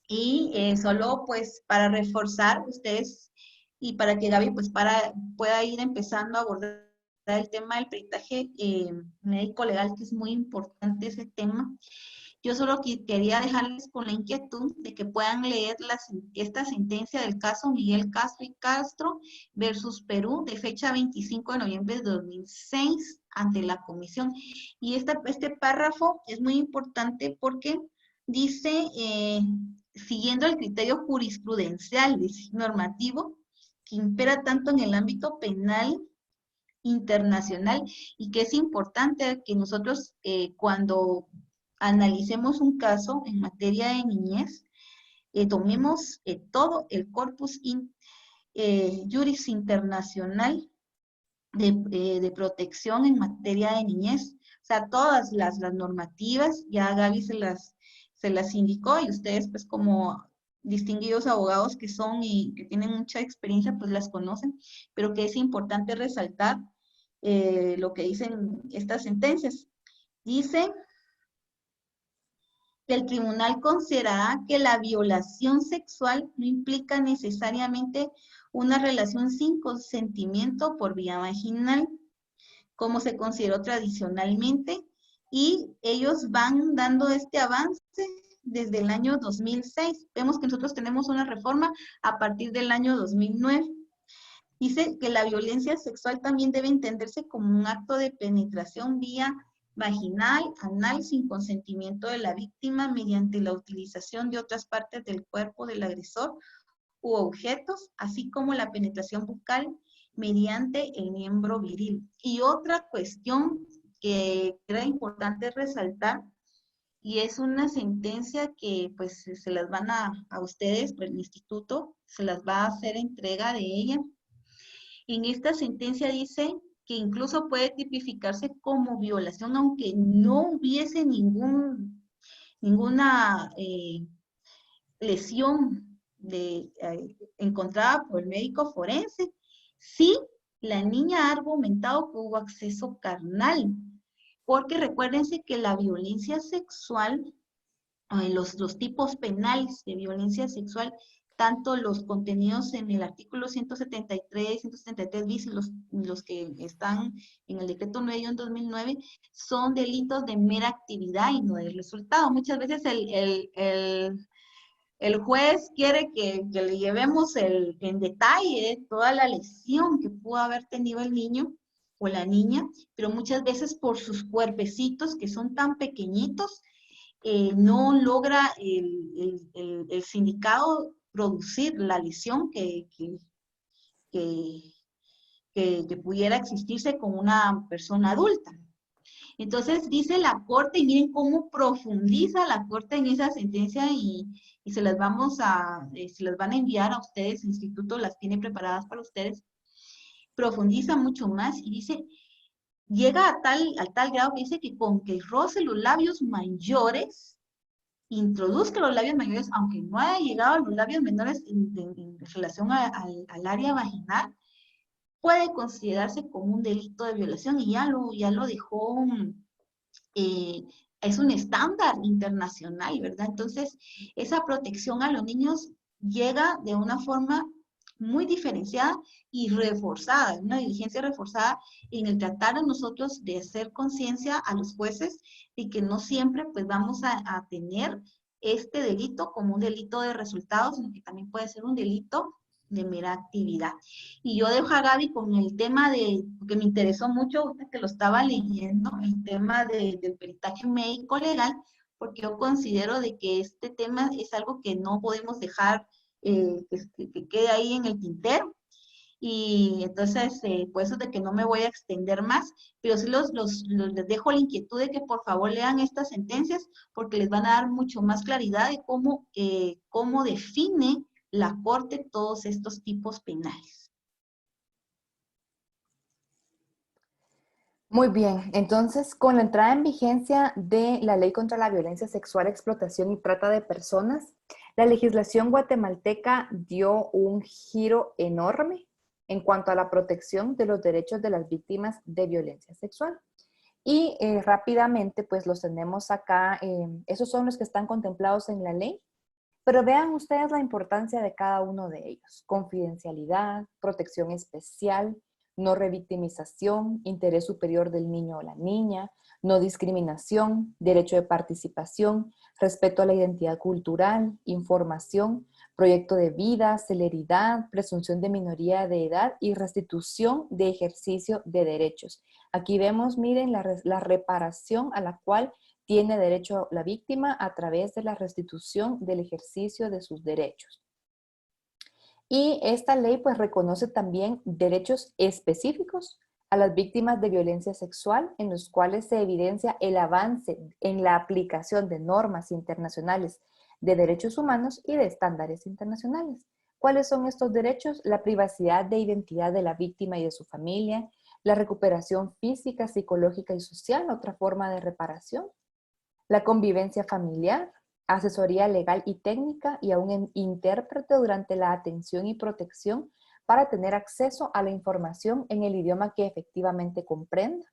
[SPEAKER 10] y solo pues para reforzar ustedes y para que Gaby pues pueda ir empezando a abordar el tema del peritaje médico legal, que es muy importante ese tema. Yo solo quería dejarles con la inquietud de que puedan leer esta sentencia del caso Miguel Castro y Castro versus Perú de fecha 25 de noviembre de 2006 ante la comisión. Y este párrafo es muy importante porque dice, siguiendo el criterio jurisprudencial normativo que impera tanto en el ámbito penal internacional y que es importante que nosotros cuando analicemos un caso en materia de niñez, tomemos todo el corpus juris internacional de protección en materia de niñez, o sea, todas las normativas, ya Gaby se las indicó y ustedes pues como distinguidos abogados que son y que tienen mucha experiencia pues las conocen, pero que es importante resaltar lo que dicen estas sentencias. Dice que el tribunal considerará que la violación sexual no implica necesariamente una relación sin consentimiento por vía vaginal, como se consideró tradicionalmente, y ellos van dando este avance desde el año 2006. Vemos que nosotros tenemos una reforma a partir del año 2009. Dice que la violencia sexual también debe entenderse como un acto de penetración vía vaginal, anal, sin consentimiento de la víctima, mediante la utilización de otras partes del cuerpo del agresor u objetos, así como la penetración bucal mediante el miembro viril. Y otra cuestión que era importante resaltar, y es una sentencia que pues se las van a ustedes, pues el instituto, se las va a hacer entrega de ella. En esta sentencia dice que incluso puede tipificarse como violación, aunque no hubiese ninguna lesión encontrada por el médico forense, si la niña ha argumentado que hubo acceso carnal. Porque recuérdense que la violencia sexual, los tipos penales de violencia sexual, tanto los contenidos en el artículo 173, 173 bis y los que están en el decreto 9-2009, son delitos de mera actividad y no de resultado. Muchas veces el juez quiere que le llevemos en detalle toda la lesión que pudo haber tenido el niño o la niña, pero muchas veces por sus cuerpecitos que son tan pequeñitos, no logra el sindicado producir la lesión que pudiera existirse con una persona adulta. Entonces dice la Corte, y miren cómo profundiza la Corte en esa sentencia, y se las van a enviar a ustedes, el instituto las tiene preparadas para ustedes. Profundiza mucho más y dice, llega a tal grado que dice que con que roce los labios mayores, introduzca los labios mayores, aunque no haya llegado a los labios menores en relación al área vaginal, puede considerarse como un delito de violación, y ya lo dejó, es un estándar internacional, ¿verdad? Entonces, esa protección a los niños llega de una forma muy diferenciada y reforzada, una diligencia reforzada en el tratar a nosotros de hacer conciencia a los jueces y que no siempre pues vamos a tener este delito como un delito de resultados, sino que también puede ser un delito de mera actividad. Y yo dejo a Gaby con el tema porque me interesó mucho, que lo estaba leyendo, el tema del peritaje médico legal, porque yo considero de que este tema es algo que no podemos dejar que quede ahí en el tintero. Y entonces, por eso de que no me voy a extender más, pero sí les dejo la inquietud de que por favor lean estas sentencias, porque les van a dar mucho más claridad de cómo define la Corte todos estos tipos penales.
[SPEAKER 3] Muy bien, entonces con la entrada en vigencia de la Ley contra la Violencia Sexual, Explotación y Trata de Personas, la legislación guatemalteca dio un giro enorme en cuanto a la protección de los derechos de las víctimas de violencia sexual. Y rápidamente, pues los tenemos acá, esos son los que están contemplados en la ley, pero vean ustedes la importancia de cada uno de ellos: confidencialidad, protección especial, no revictimización, interés superior del niño o la niña, no discriminación, derecho de participación, respeto a la identidad cultural, información, proyecto de vida, celeridad, presunción de minoría de edad y restitución de ejercicio de derechos. Aquí vemos, miren, la reparación a la cual tiene derecho la víctima a través de la restitución del ejercicio de sus derechos. Y esta ley pues reconoce también derechos específicos a las víctimas de violencia sexual, en los cuales se evidencia el avance en la aplicación de normas internacionales de derechos humanos y de estándares internacionales. ¿Cuáles son estos derechos? La privacidad de identidad de la víctima y de su familia, la recuperación física, psicológica y social, otra forma de reparación, la convivencia familiar, asesoría legal y técnica y a un intérprete durante la atención y protección para tener acceso a la información en el idioma que efectivamente comprenda,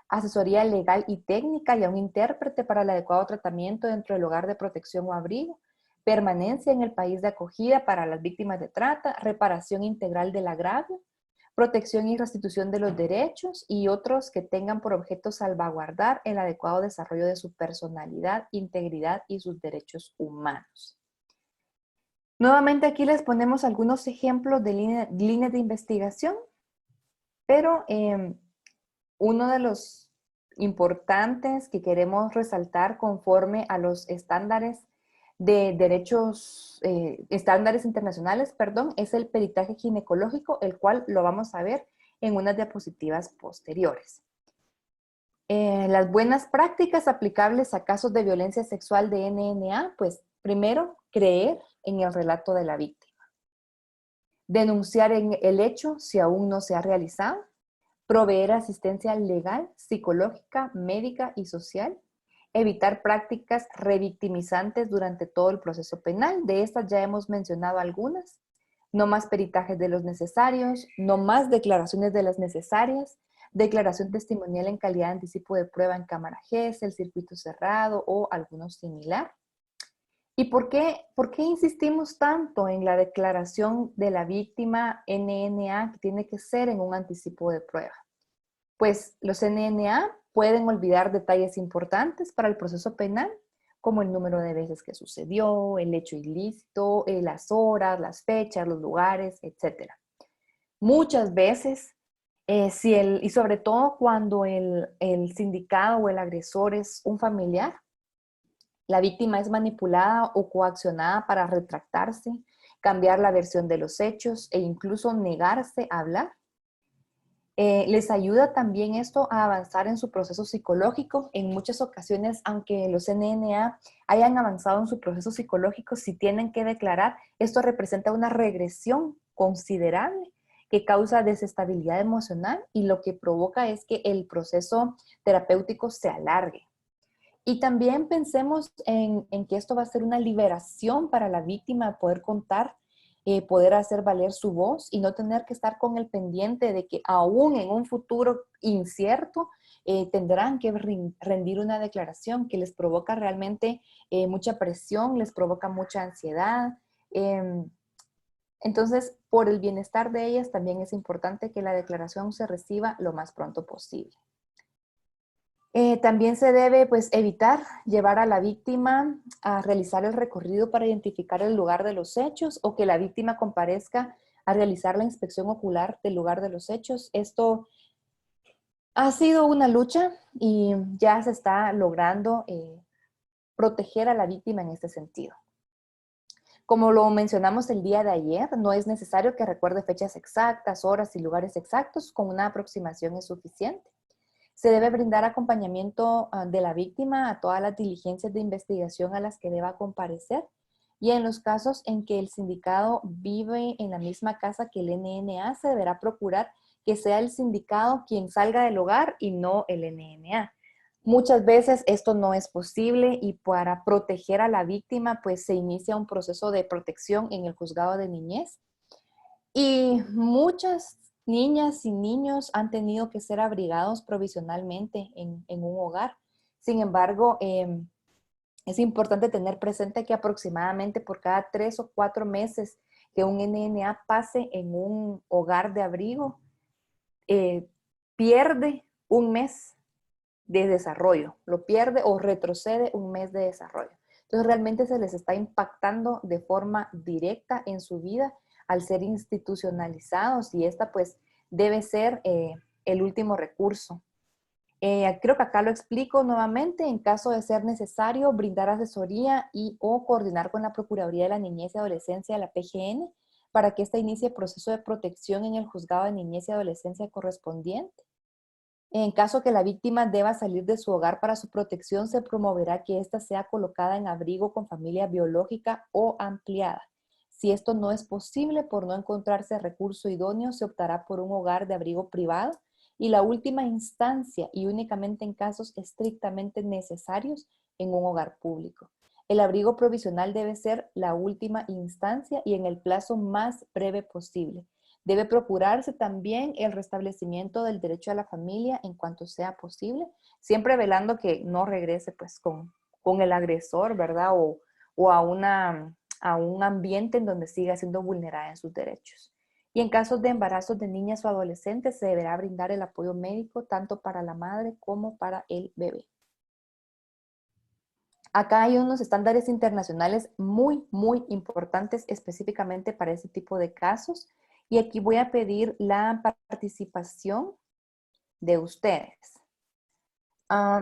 [SPEAKER 3] asesoría legal y técnica y a un intérprete para el adecuado tratamiento dentro del hogar de protección o abrigo, permanencia en el país de acogida para las víctimas de trata, reparación integral del agravio, protección y restitución de los derechos, y otros que tengan por objeto salvaguardar el adecuado desarrollo de su personalidad, integridad y sus derechos humanos. Nuevamente aquí les ponemos algunos ejemplos de líneas de investigación, pero uno de los importantes que queremos resaltar conforme a los estándares de derechos, estándares internacionales, perdón, es el peritaje ginecológico, el cual lo vamos a ver en unas diapositivas posteriores. Las buenas prácticas aplicables a casos de violencia sexual de NNA, pues primero, creer en el relato de la víctima. Denunciar el hecho si aún no se ha realizado. Proveer asistencia legal, psicológica, médica y social. Evitar prácticas revictimizantes durante todo el proceso penal. De estas ya hemos mencionado algunas. No más peritajes de los necesarios, no más declaraciones de las necesarias, declaración testimonial en calidad de anticipo de prueba en cámara GES, el circuito cerrado o alguno similar. ¿Y por qué insistimos tanto en la declaración de la víctima NNA que tiene que ser en un anticipo de prueba? Pues los NNA pueden olvidar detalles importantes para el proceso penal, como el número de veces que sucedió, el hecho ilícito, las horas, las fechas, los lugares, etc. Muchas veces, y sobre todo cuando el sindicado o el agresor es un familiar, la víctima es manipulada o coaccionada para retractarse, cambiar la versión de los hechos e incluso negarse a hablar. Les ayuda también esto a avanzar en su proceso psicológico. En muchas ocasiones, aunque los NNA hayan avanzado en su proceso psicológico, si tienen que declarar, esto representa una regresión considerable que causa desestabilidad emocional y lo que provoca es que el proceso terapéutico se alargue. Y también pensemos en que esto va a ser una liberación para la víctima, poder contar, poder hacer valer su voz y no tener que estar con el pendiente de que aún en un futuro incierto tendrán que rendir una declaración que les provoca realmente mucha presión, les provoca mucha ansiedad. Entonces, por el bienestar de ellas también es importante que la declaración se reciba lo más pronto posible. También se debe evitar llevar a la víctima a realizar el recorrido para identificar el lugar de los hechos o que la víctima comparezca a realizar la inspección ocular del lugar de los hechos. Esto ha sido una lucha y ya se está logrando proteger a la víctima en este sentido. Como lo mencionamos el día de ayer, no es necesario que recuerde fechas exactas, horas y lugares exactos, con una aproximación es suficiente. Se debe brindar acompañamiento de la víctima a todas las diligencias de investigación a las que deba comparecer y en los casos en que el sindicado vive en la misma casa que el NNA, se deberá procurar que sea el sindicado quien salga del hogar y no el NNA. Muchas veces esto no es posible y para proteger a la víctima pues se inicia un proceso de protección en el juzgado de niñez y muchas niñas y niños han tenido que ser abrigados provisionalmente en un hogar. Sin embargo, es importante tener presente que aproximadamente por cada 3 o 4 meses que un NNA pase en un hogar de abrigo, pierde un mes de desarrollo, lo pierde o retrocede un mes de desarrollo. Entonces realmente se les está impactando de forma directa en su vida al ser institucionalizados y esta pues debe ser el último recurso. Creo que acá lo explico nuevamente, en caso de ser necesario, brindar asesoría y o coordinar con la Procuraduría de la Niñez y Adolescencia de la PGN para que ésta inicie proceso de protección en el juzgado de niñez y adolescencia correspondiente. En caso que la víctima deba salir de su hogar para su protección, se promoverá que ésta sea colocada en abrigo con familia biológica o ampliada. Si esto no es posible por no encontrarse recurso idóneo, se optará por un hogar de abrigo privado y la última instancia y únicamente en casos estrictamente necesarios en un hogar público. El abrigo provisional debe ser la última instancia y en el plazo más breve posible. Debe procurarse también el restablecimiento del derecho a la familia en cuanto sea posible, siempre velando que no regrese pues con el agresor, ¿verdad? O a un ambiente en donde siga siendo vulnerada en sus derechos. Y en casos de embarazos de niñas o adolescentes se deberá brindar el apoyo médico tanto para la madre como para el bebé. Acá hay unos estándares internacionales muy, muy importantes específicamente para este tipo de casos. Y aquí voy a pedir la participación de ustedes.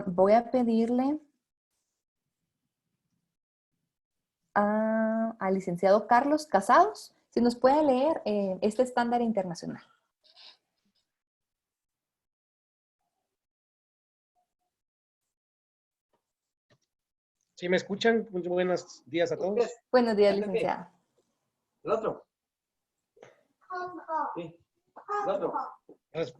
[SPEAKER 3] Voy a pedirle al licenciado Carlos Casados si nos puede leer este estándar internacional.
[SPEAKER 16] ¿Sí me escuchan? Muy buenos días a todos.
[SPEAKER 3] Buenos días, licenciado.
[SPEAKER 16] ¿El otro? Sí. ¿El otro?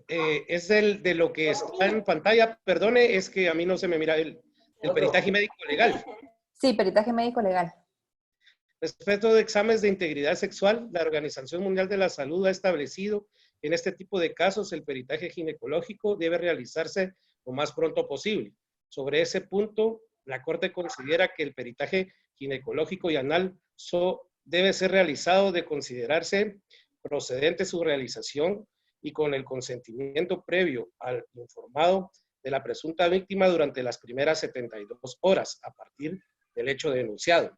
[SPEAKER 16] Es el de lo que está en pantalla. Perdone, es que a mí no se me mira el peritaje médico legal.
[SPEAKER 3] Sí, peritaje médico legal.
[SPEAKER 16] Respecto de exámenes de integridad sexual, la Organización Mundial de la Salud ha establecido que en este tipo de casos el peritaje ginecológico debe realizarse lo más pronto posible. Sobre ese punto, la Corte considera que el peritaje ginecológico y anal debe ser realizado de considerarse procedente su realización y con el consentimiento previo al informado de la presunta víctima durante las primeras 72 horas a partir del hecho denunciado,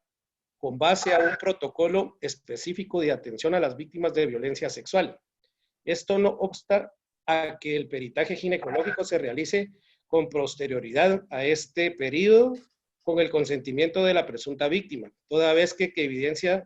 [SPEAKER 16] con base a un protocolo específico de atención a las víctimas de violencia sexual. Esto no obsta a que el peritaje ginecológico se realice con posterioridad a este periodo con el consentimiento de la presunta víctima, toda vez que evidencias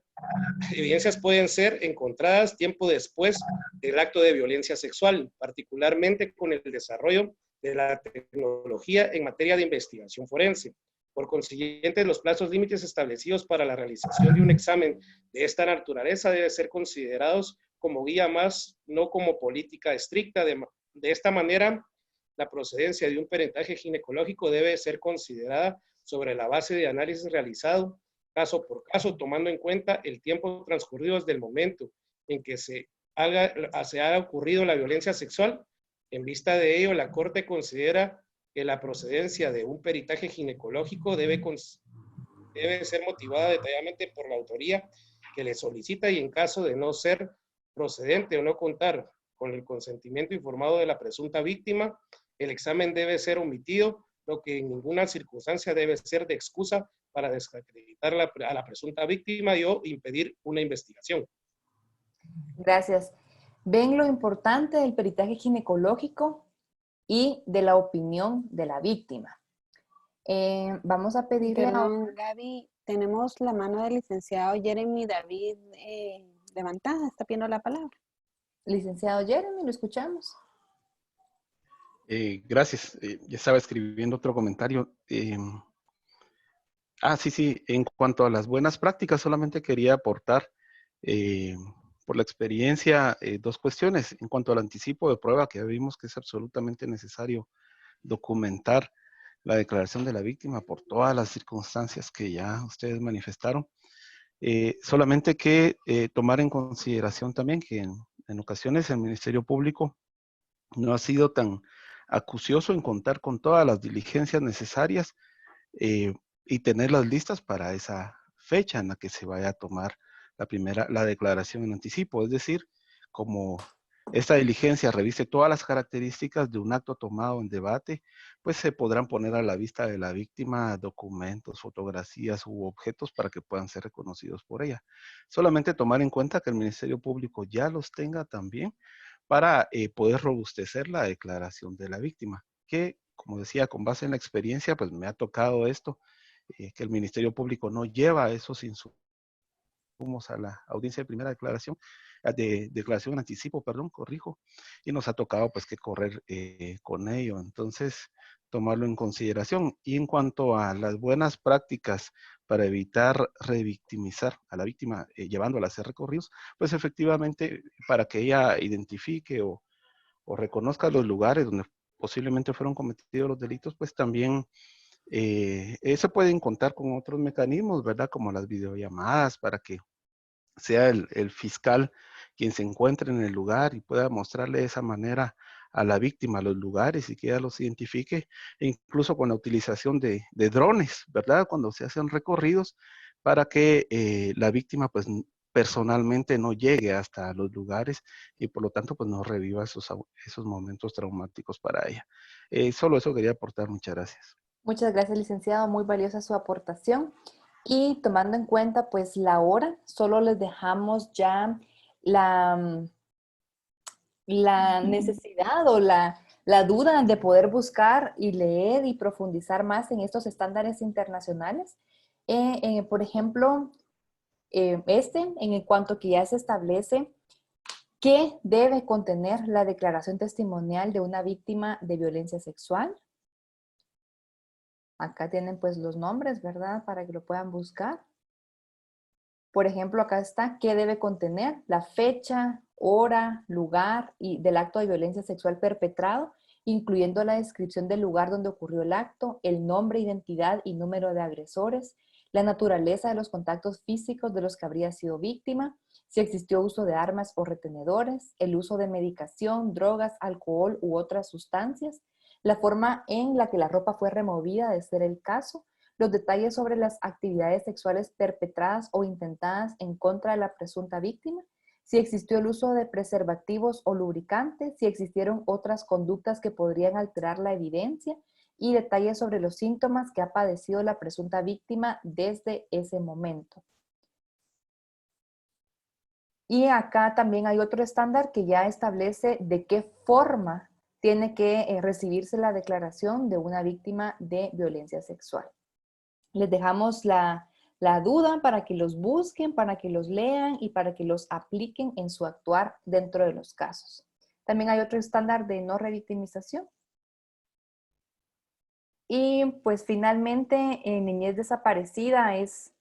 [SPEAKER 16] pueden ser encontradas tiempo después del acto de violencia sexual, particularmente con el desarrollo de la tecnología en materia de investigación forense. Por consiguiente, los plazos límites establecidos para la realización de un examen de esta naturaleza deben ser considerados como guía más, no como política estricta. De esta manera, la procedencia de un peritaje ginecológico debe ser considerada sobre la base de análisis realizado caso por caso, tomando en cuenta el tiempo transcurrido desde el momento en que se haya ocurrido la violencia sexual. En vista de ello, la Corte considera que la procedencia de un peritaje ginecológico debe ser motivada detalladamente por la autoría que le solicita y en caso de no ser procedente o no contar con el consentimiento informado de la presunta víctima, el examen debe ser omitido, lo que en ninguna circunstancia debe ser de excusa para desacreditar a la presunta víctima y o impedir una investigación.
[SPEAKER 3] Gracias. ¿Ven lo importante del peritaje ginecológico y de la opinión de la víctima? Vamos a pedirle
[SPEAKER 4] Perdón, Gaby, tenemos la mano del licenciado Jeremy David levantada, está pidiendo la palabra.
[SPEAKER 3] Licenciado Jeremy, ¿lo escuchamos?
[SPEAKER 5] Gracias. Ya estaba escribiendo otro comentario. Sí. En cuanto a las buenas prácticas, solamente quería aportar por la experiencia dos cuestiones. En cuanto al anticipo de prueba, que ya vimos que es absolutamente necesario documentar la declaración de la víctima por todas las circunstancias que ya ustedes manifestaron. Solamente que tomar en consideración también que en ocasiones el Ministerio Público no ha sido tan acucioso en contar con todas las diligencias necesarias y tenerlas listas para esa fecha en la que se vaya a tomar la declaración en anticipo. Es decir, como esta diligencia revise todas las características de un acto tomado en debate, pues se podrán poner a la vista de la víctima documentos, fotografías u objetos para que puedan ser reconocidos por ella. Solamente tomar en cuenta que el Ministerio Público ya los tenga también para poder robustecer la declaración de la víctima, que, como decía, con base en la experiencia, pues me ha tocado esto, que el Ministerio Público no lleva esos insumos a la audiencia de primera declaración, de declaración en anticipo, corrijo, y nos ha tocado pues que correr con ello. Entonces, tomarlo en consideración. Y en cuanto a las buenas prácticas para evitar revictimizar a la víctima llevándola a hacer recorridos, pues efectivamente para que ella identifique o reconozca los lugares donde posiblemente fueron cometidos los delitos, pues también se pueden contar con otros mecanismos, ¿verdad? Como las videollamadas para que sea el fiscal quien se encuentre en el lugar y pueda mostrarle de esa manera a la víctima los lugares y que ella los identifique, e incluso con la utilización de drones, ¿verdad? Cuando se hacen recorridos para que la víctima pues
[SPEAKER 17] personalmente no llegue hasta los lugares y por lo tanto pues no reviva esos momentos traumáticos para ella. Solo eso quería aportar. Muchas gracias.
[SPEAKER 3] Muchas gracias, licenciado. Muy valiosa su aportación. Y tomando en cuenta pues la hora, solo les dejamos ya la necesidad o la duda de poder buscar y leer y profundizar más en estos estándares internacionales. Por ejemplo, en cuanto que ya se establece qué debe contener la declaración testimonial de una víctima de violencia sexual. Acá tienen pues los nombres, ¿verdad? Para que lo puedan buscar. Por ejemplo, acá está qué debe contener la fecha, hora, lugar y del acto de violencia sexual perpetrado, incluyendo la descripción del lugar donde ocurrió el acto, el nombre, identidad y número de agresores, la naturaleza de los contactos físicos de los que habría sido víctima, si existió uso de armas o retenedores, el uso de medicación, drogas, alcohol u otras sustancias, la forma en la que la ropa fue removida de ser el caso, los detalles sobre las actividades sexuales perpetradas o intentadas en contra de la presunta víctima, si existió el uso de preservativos o lubricantes, si existieron otras conductas que podrían alterar la evidencia y detalles sobre los síntomas que ha padecido la presunta víctima desde ese momento. Y acá también hay otro estándar que ya establece de qué forma tiene que recibirse la declaración de una víctima de violencia sexual. Les dejamos la duda para que los busquen, para que los lean y para que los apliquen en su actuar dentro de los casos. También hay otro estándar de no revictimización. Y pues finalmente, niñez desaparecida es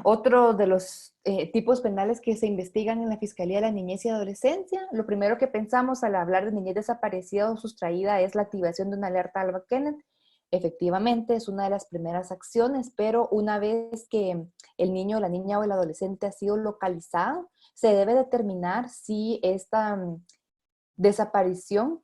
[SPEAKER 3] otro de los tipos penales que se investigan en la Fiscalía de la Niñez y Adolescencia. Lo primero que pensamos al hablar de niñez desaparecida o sustraída es la activación de una alerta Alba Kenneth. Efectivamente, es una de las primeras acciones, pero una vez que el niño, la niña o el adolescente ha sido localizado, se debe determinar si esta desaparición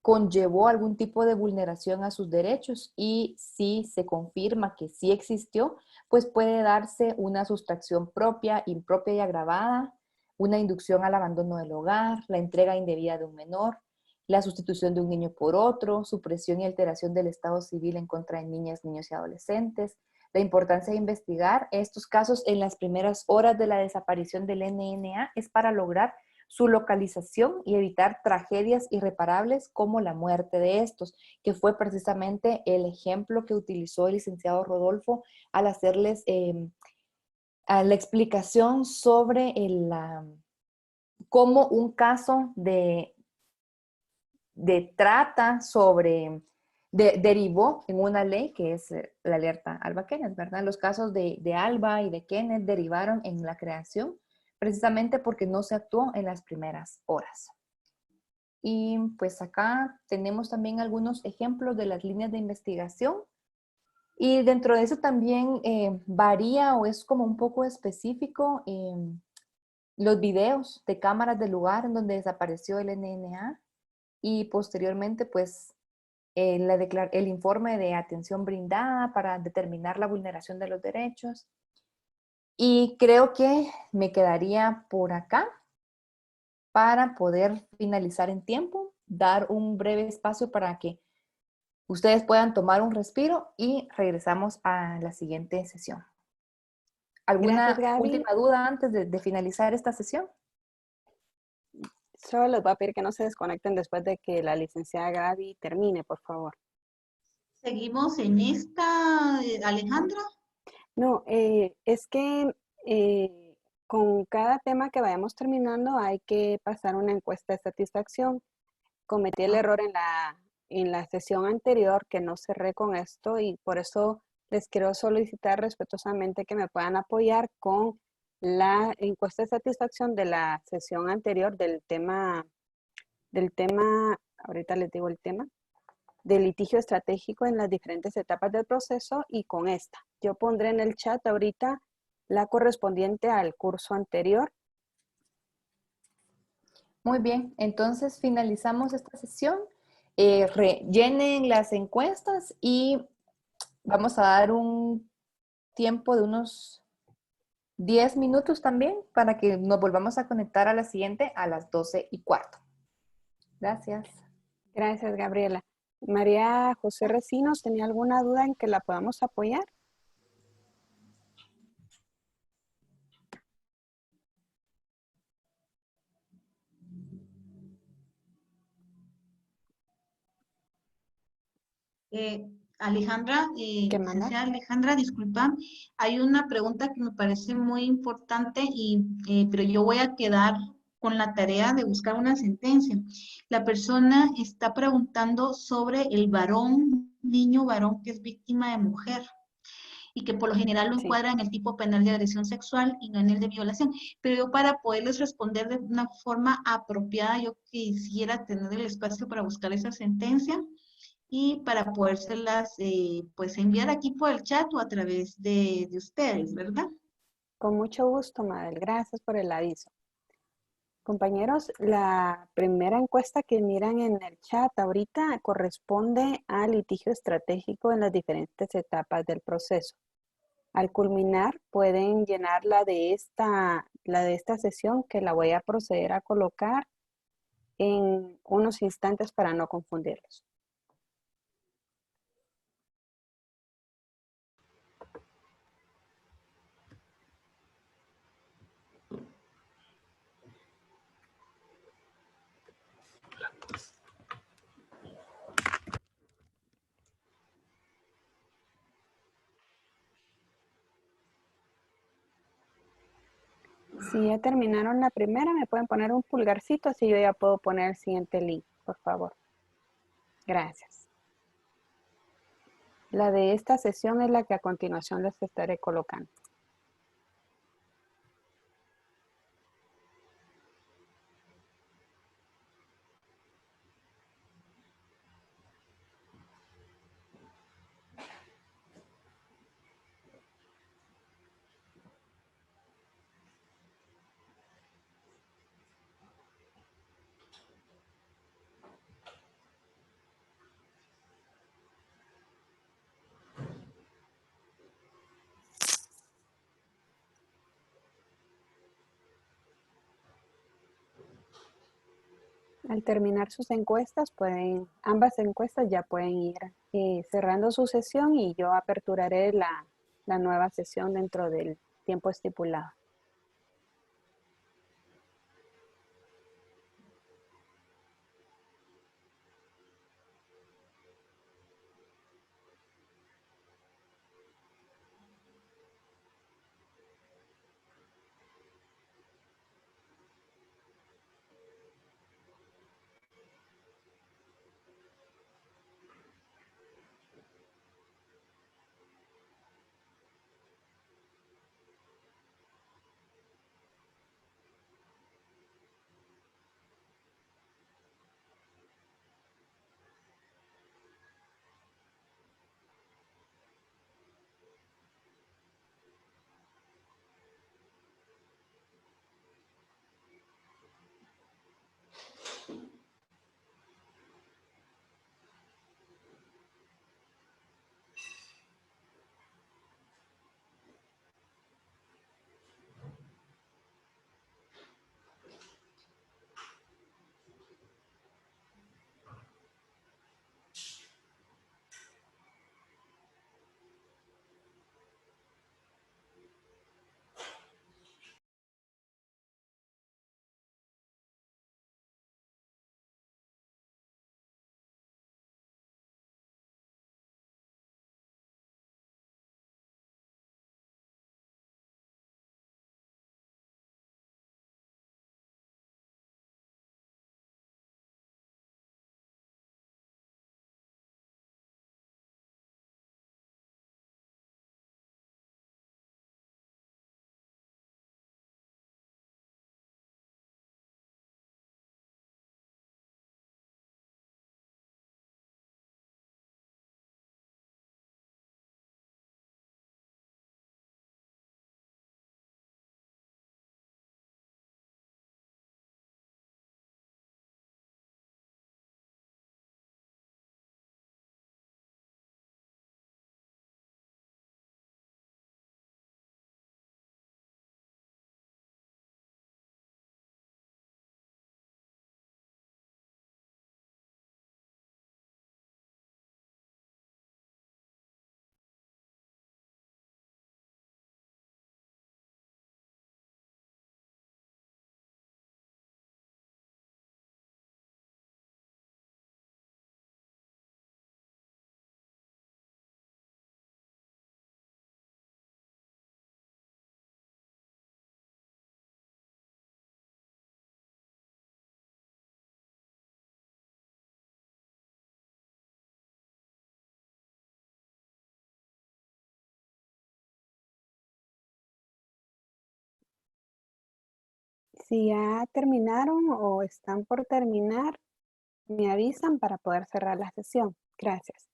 [SPEAKER 3] conllevó algún tipo de vulneración a sus derechos y si se confirma que sí existió, pues puede darse una sustracción propia, impropia y agravada, una inducción al abandono del hogar, la entrega indebida de un menor, la sustitución de un niño por otro, supresión y alteración del estado civil en contra de niñas, niños y adolescentes. La importancia de investigar estos casos en las primeras horas de la desaparición del NNA es para lograr su localización y evitar tragedias irreparables como la muerte de estos, que fue precisamente el ejemplo que utilizó el licenciado Rodolfo al hacerles a la explicación sobre cómo un caso de trata derivó en una ley que es la alerta Alba Kenneth, ¿verdad? Los casos de Alba y de Kenneth derivaron en la creación precisamente porque no se actuó en las primeras horas. Y pues acá tenemos también algunos ejemplos de las líneas de investigación y dentro de eso también varía o es como un poco específico los videos de cámaras del lugar en donde desapareció el NNA y posteriormente pues el informe de atención brindada para determinar la vulneración de los derechos. Y creo que me quedaría por acá para poder finalizar en tiempo, dar un breve espacio para que ustedes puedan tomar un respiro y regresamos a la siguiente sesión. ¿Alguna última duda antes de finalizar esta sesión?
[SPEAKER 4] Solo les voy a pedir que no se desconecten después de que la licenciada Gaby termine, por favor.
[SPEAKER 10] ¿Seguimos en esta, Alejandra?
[SPEAKER 4] No, es que con cada tema que vayamos terminando hay que pasar una encuesta de satisfacción. Cometí el error en la sesión anterior que no cerré con esto y por eso les quiero solicitar respetuosamente que me puedan apoyar con la encuesta de satisfacción de la sesión anterior del tema, ahorita les digo el tema, del litigio estratégico en las diferentes etapas del proceso y con esta. Yo pondré en el chat ahorita la correspondiente al curso anterior.
[SPEAKER 3] Muy bien, entonces finalizamos esta sesión. Rellenen las encuestas y vamos a dar un tiempo de unos 10 minutos también para que nos volvamos a conectar a la siguiente a las 12:15. Gracias.
[SPEAKER 4] Gracias, Gabriela. María José Recinos, ¿tenía alguna duda en que la podamos apoyar?
[SPEAKER 10] Alejandra, licenciada Alejandra, disculpa, hay una pregunta que me parece muy importante, pero yo voy a quedar con la tarea de buscar una sentencia. La persona está preguntando sobre el varón, niño varón que es víctima de mujer y que por lo general lo encuadra en el tipo penal de agresión sexual y no en el de violación. Pero yo, para poderles responder de una forma apropiada, yo quisiera tener el espacio para buscar esa sentencia y para podérselas pues enviar aquí por el chat o a través de ustedes, ¿verdad?
[SPEAKER 4] Con mucho gusto, Mabel. Gracias por el aviso. Compañeros, la primera encuesta que miran en el chat ahorita corresponde al litigio estratégico en las diferentes etapas del proceso. Al culminar, pueden llenar la de esta sesión, que la voy a proceder a colocar en unos instantes para no confundirlos. Si ya terminaron la primera, me pueden poner un pulgarcito, así yo ya puedo poner el siguiente link, por favor. Gracias. La de esta sesión es la que a continuación les estaré colocando. Al terminar sus encuestas, ambas encuestas ya pueden ir cerrando su sesión y yo aperturaré la nueva sesión dentro del tiempo estipulado. Si ya terminaron o están por terminar, me avisan para poder cerrar la sesión. Gracias.